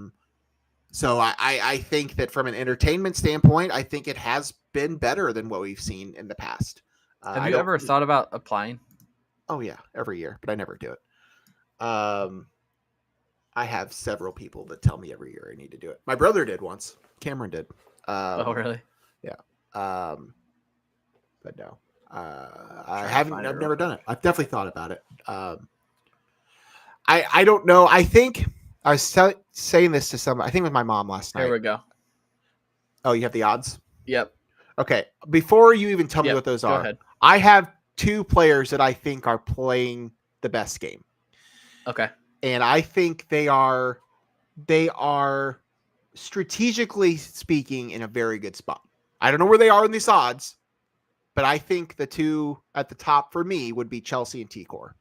So I think that from an entertainment standpoint, I think it has been better than what we've seen in the past. Have you ever thought about applying? Oh, yeah, every year, but I never do it. I have several people that tell me every year I need to do it. My brother did once. Cameron did. Oh, really? Yeah. But no, I've never done it. I've definitely thought about it. I don't know. I think I was saying this to somebody, I think with my mom last night. Here we go. Oh, you have the odds? Yep. Okay. Before you even tell me what those are, ahead. I have 2 players that I think are playing the best game. Okay. And I think they are strategically speaking in a very good spot. I don't know where they are in these odds, but I think the 2 at the top for me would be Chelsea and T-Core.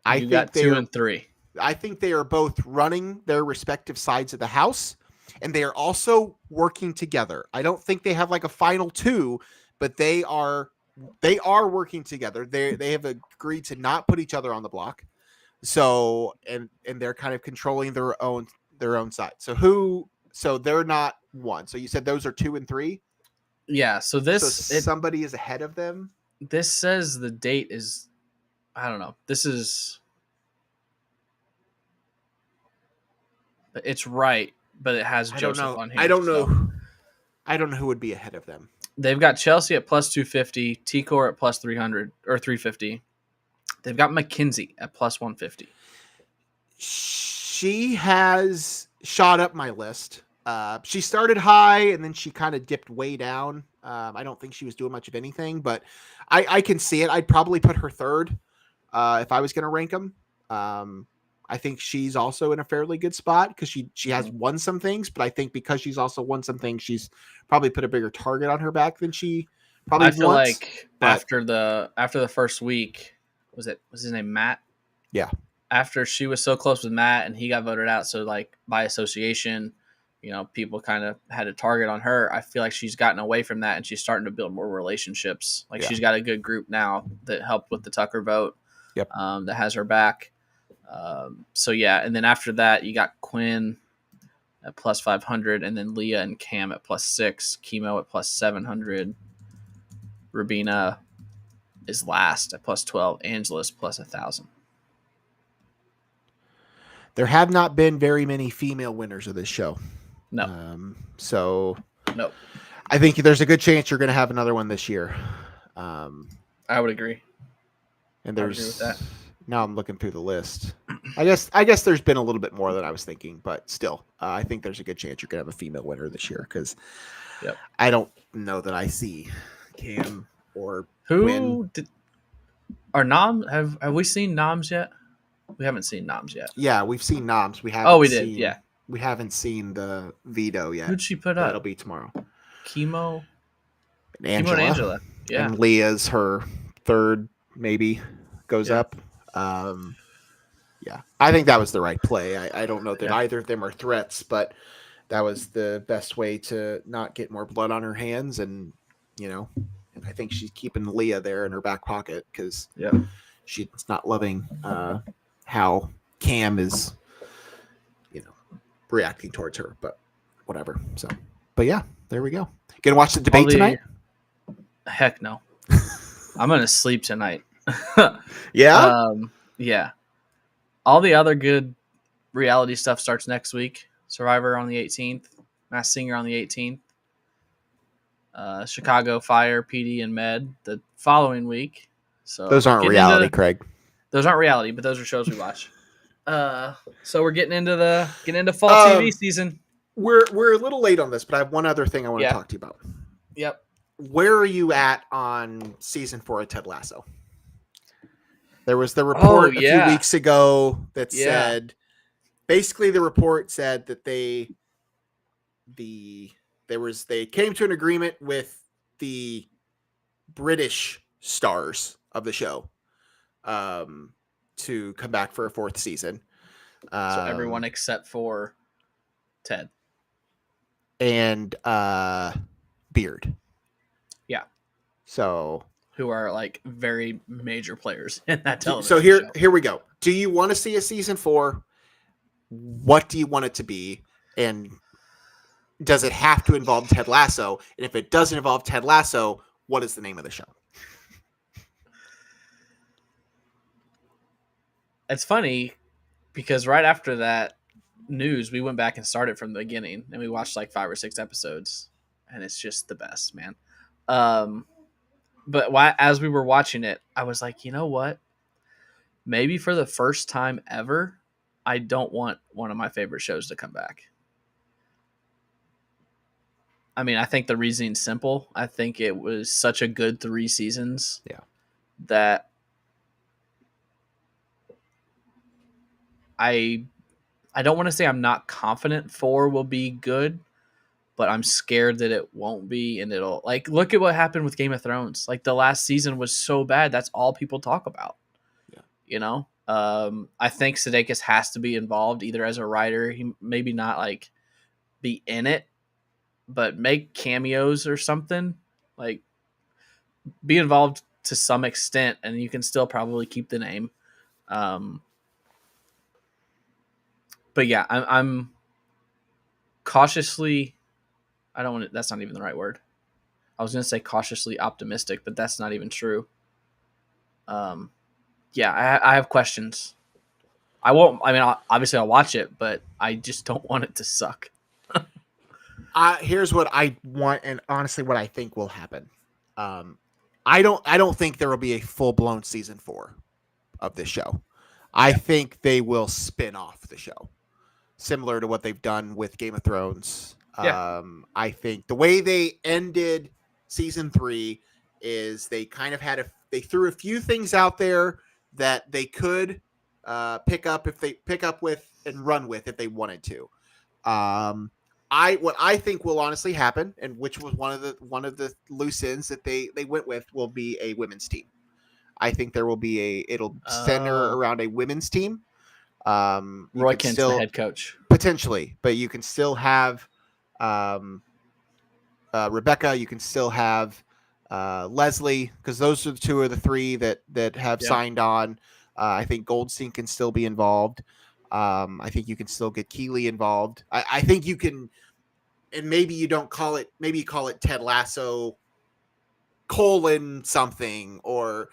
I got 2 and 3. I think they are both running their respective sides of the house, and they are also working together. I don't think they have like a final 2, but they are working together. They have agreed to not put each other on the block. So and they're kind of controlling their own side. So they're not 1. So you said those are 2 and 3? Yeah. So somebody is ahead of them. This says the date is, I don't know. It's right, but it has Joseph on here. I don't know who would be ahead of them. They've got Chelsea at plus 250, T-Core at plus 300 or 350. They've got McKinsey at plus 150. She has shot up my list. She started high and then she kind of dipped way down. I don't think she was doing much of anything, but I can see it. I'd probably put her 3rd if I was going to rank them. I think she's also in a fairly good spot because she has won some things, but I think because she's also won some things, she's probably put a bigger target on her back than she probably wants. I feel like after the first week, was his name Matt? Yeah. After she was so close with Matt and he got voted out, so like by association, people kind of had a target on her. I feel like she's gotten away from that and she's starting to build more relationships. Like she's got a good group now that helped with the Tucker vote. Yep. That has her back. So yeah, and then after that, you got Quinn at plus 500, and then Leah and Cam at plus 6, Chemo at plus 700, Rabina is last at plus 12, Angela's plus 1,000. There have not been very many female winners of this show. No. So no. I think there's a good chance you're going to have another one this year. I would agree. And there's now I'm looking through the list. I guess there's been a little bit more than I was thinking, but still, I think there's a good chance you're going to have a female winner this year because I don't know that I see Cam or who are Noms. Have we seen Noms yet? We haven't seen Noms yet. Yeah, we've seen Noms. We haven't. Oh, we did. Yeah, we haven't seen the veto yet. Who'd she put up? That'll be tomorrow. Chemo and Angela. Yeah, and Leah's her third, maybe goes up. Yeah, I think that was the right play. I don't know that either of them are threats, but that was the best way to not get more blood on her hands. And, I think she's keeping Leah there in her back pocket because she's not loving how Cam is, reacting towards her, but whatever. So, but yeah, there we go. Gonna watch the debate tonight? Heck no. I'm gonna sleep tonight. Yeah? Yeah. All the other good reality stuff starts next week. Survivor on the 18th. Masked Singer on the 18th. Chicago Fire, PD, and Med the following week. So those aren't reality, Craig. Those aren't reality, but those are shows we watch. So we're getting into fall TV season. We're a little late on this, but I have one other thing I want to talk to you about. Yep. Where are you at on season 4 of Ted Lasso? There was the report a few weeks ago that said, basically the report said that they came to an agreement with the British stars of the show to come back for a 4th season. So everyone except for Ted and Beard. Yeah. So who are like very major players in that television So show. Here we go. Do you want to see a season 4? What do you want it to be? And does it have to involve Ted Lasso? And if it doesn't involve Ted Lasso, what is the name of the show? It's funny because right after that news, we went back and started from the beginning and we watched like 5 or 6 episodes and it's just the best, man. But as we were watching it, I was like, you know what? Maybe for the first time ever, I don't want one of my favorite shows to come back. I mean, I think the reasoning's simple. I think it was such a good 3 seasons that I don't want to say I'm not confident 4 will be good, but I'm scared that it won't be, and it'll look at what happened with Game of Thrones. Like the last season was so bad. That's all people talk about. Yeah. I think Sudeikis has to be involved either as a writer. He maybe not like be in it, but make cameos or something, like be involved to some extent, and you can still probably keep the name. But yeah, I'm cautiously. I don't want to. That's not even the right word. I was going to say cautiously optimistic, but that's not even true. Yeah, I have questions. I won't. I mean, obviously I'll watch it, but I just don't want it to suck. Here's what I want, and honestly, what I think will happen. I don't think there will be a full-blown season 4 of this show. I think they will spin off the show, similar to what they've done with Game of Thrones. I think the way they ended season 3 is they kind of they threw a few things out there that they could pick up with and run with if they wanted to. What I think will honestly happen, and which was one of the loose ends that they went with, will be a women's team. I think there will be it'll center around a women's team. Roy Kent's the head coach potentially, but you can still have Rebecca. You can still have Leslie, because those are the 2 of the 3 that have signed on. I think Goldstein can still be involved. I think you can still get Keeley involved. I think you can, and maybe you don't call it. Maybe you call it Ted Lasso colon something, or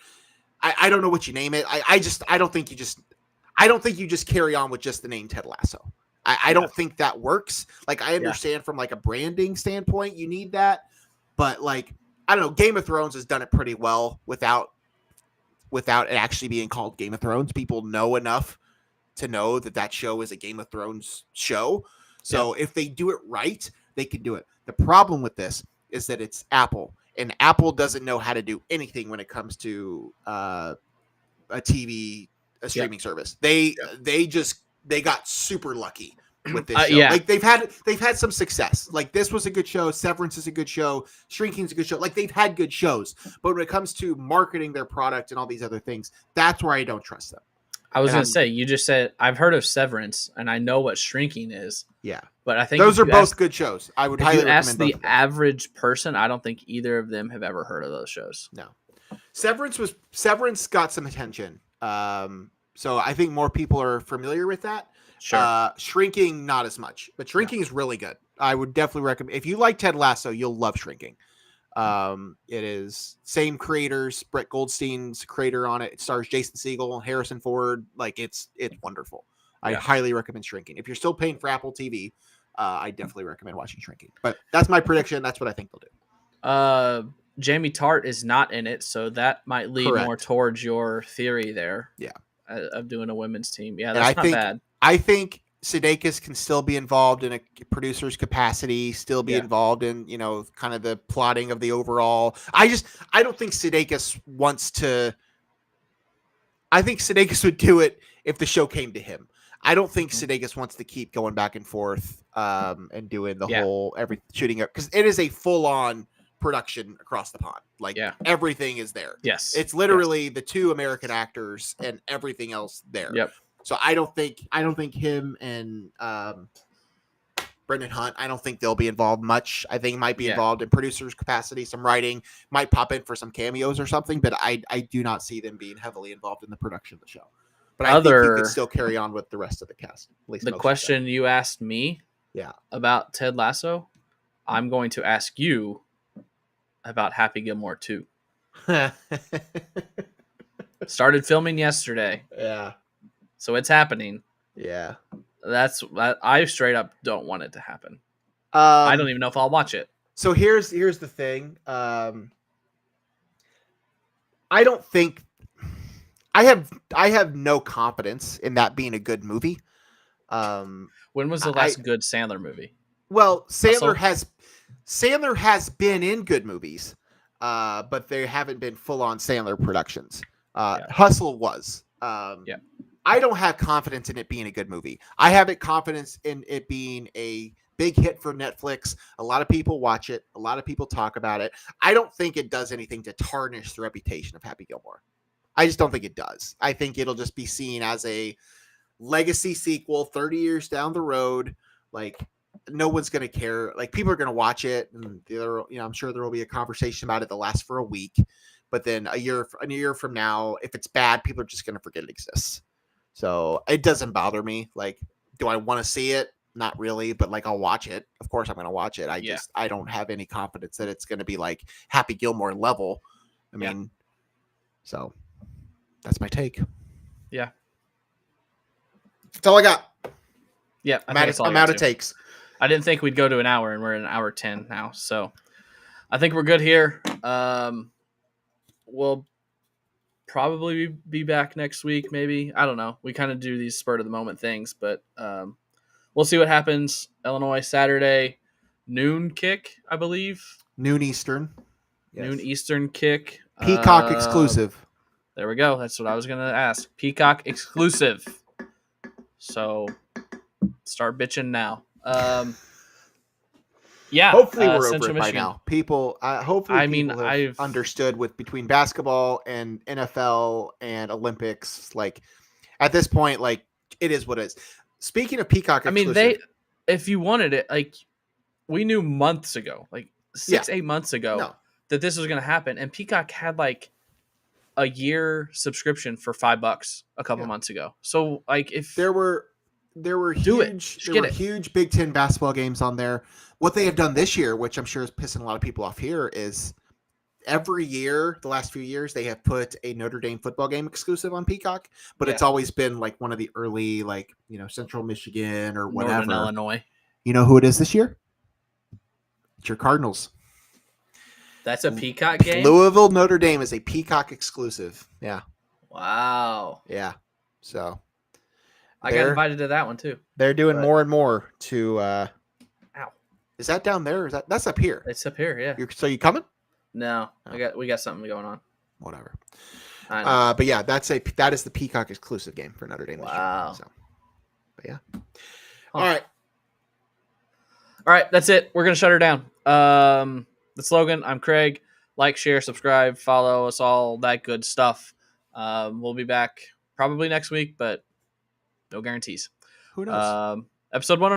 I don't know what you name it. I don't think you just carry on with just the name Ted Lasso. I don't think that works. Like, I understand from like a branding standpoint, you need that, but like, I don't know. Game of Thrones has done it pretty well without it actually being called Game of Thrones. People know enough to know that show is a Game of Thrones show. So if they do it right, they can do it. The problem with this is that it's Apple, and Apple doesn't know how to do anything when it comes to a streaming service. They got super lucky with this show. Like they've had some success. Like, this was a good show. Severance is a good show. Shrinking's a good show. Like, they've had good shows, but when it comes to marketing their product and all these other things, that's where I don't trust them. I was going to say, you just said, I've heard of Severance and I know what Shrinking is. Yeah. But I think those are both good shows. I would highly recommend ask the average person, I don't think either of them have ever heard of those shows. No. Severance got some attention. So I think more people are familiar with that. Sure. Shrinking, not as much, but Shrinking is really good. I would definitely recommend. If you like Ted Lasso, you'll love Shrinking. It is same creators. Brett Goldstein's creator on it. It stars Jason Segel, Harrison Ford. Like, it's wonderful. I highly recommend Shrinking. If you're still paying for Apple TV, I definitely recommend watching Shrinking. But that's my prediction. That's what I think they'll do. Jamie Tart is not in it, so that might lead more towards your theory there. Yeah. Of doing a women's team. Yeah, that's not bad. I think Sudeikis can still be involved in a producer's capacity, still be involved in, kind of the plotting of the overall. I don't think Sudeikis wants to. I think Sudeikis would do it if the show came to him. I don't think Sudeikis wants to keep going back and forth and doing the whole shooting up, because it is a full on production across the pond. Like, everything is there. Yes. It's literally the two American actors and everything else there. Yep. So I don't think him and Brendan Hunt, I don't think they'll be involved much. I think he might be involved in producer's capacity, some writing, might pop in for some cameos or something, but I do not see them being heavily involved in the production of the show. But I think you could still carry on with the rest of the cast. At least the question you asked me about Ted Lasso, I'm going to ask you about Happy Gilmore 2. Started filming yesterday. Yeah. So it's happening. Yeah. I straight up don't want it to happen. I don't even know if I'll watch it. So here's the thing. I don't think I have no confidence in that being a good movie. When was the last good Sandler movie? Well, Sandler has been in good movies, but they haven't been full-on Sandler productions. Hustle was. I don't have confidence in it being a good movie. I have confidence in it being a big hit for Netflix. A lot of people watch it. A lot of people talk about it. I don't think it does anything to tarnish the reputation of Happy Gilmore. I just don't think it does. I think it'll just be seen as a legacy sequel 30 years down the road. Like, no one's going to care. Like, people are going to watch it, and I'm sure there will be a conversation about it that lasts for a week. But then a year from now, if it's bad, people are just going to forget it exists. So it doesn't bother me. Like, do I want to see it? Not really, but like, I'll watch it. Of course I'm going to watch it. I don't have any confidence that it's going to be like Happy Gilmore level. I mean, so that's my take. Yeah. That's all I got. Yeah. I'm out of takes. I didn't think we'd go to an hour, and we're at an hour 10 now. So I think we're good here. We'll probably be back next week, maybe. I don't know. We kind of do these spur of the moment things, but we'll see what happens. Illinois Saturday, noon kick, I believe. Noon Eastern. Yes. Noon Eastern kick. Peacock exclusive. There we go. That's what I was going to ask. Peacock exclusive. So start bitching now. Yeah. Hopefully we're over it by now. People, have understood between basketball and NFL and Olympics. Like, at this point, like, it is what it is. Speaking of Peacock exclusive, if you wanted it, like, we knew months ago, like 8 months ago, that this was going to happen. And Peacock had like a year subscription for $5 a couple months ago. So like if there were huge Big Ten basketball games on there. What they have done this year, which I'm sure is pissing a lot of people off here, is every year, the last few years, they have put a Notre Dame football game exclusive on Peacock, but it's always been like one of the early, like, Central Michigan or whatever. Northern Illinois. You know who it is this year? It's your Cardinals. That's a Peacock game? Louisville, Notre Dame is a Peacock exclusive. Yeah. Wow. Yeah. So I got invited to that one too. They're doing more and more to Ow. Is that down there? Or that's up here? It's up here, yeah. So you coming? No. We got something going on. Whatever. But yeah, that is the Peacock exclusive game for Notre Dame this year. So, but yeah. All right. All right, that's it. We're gonna shut her down. That's Logan. I'm Craig. Like, share, subscribe, follow us, all that good stuff. We'll be back probably next week, but no guarantees. Who knows? Episode 109.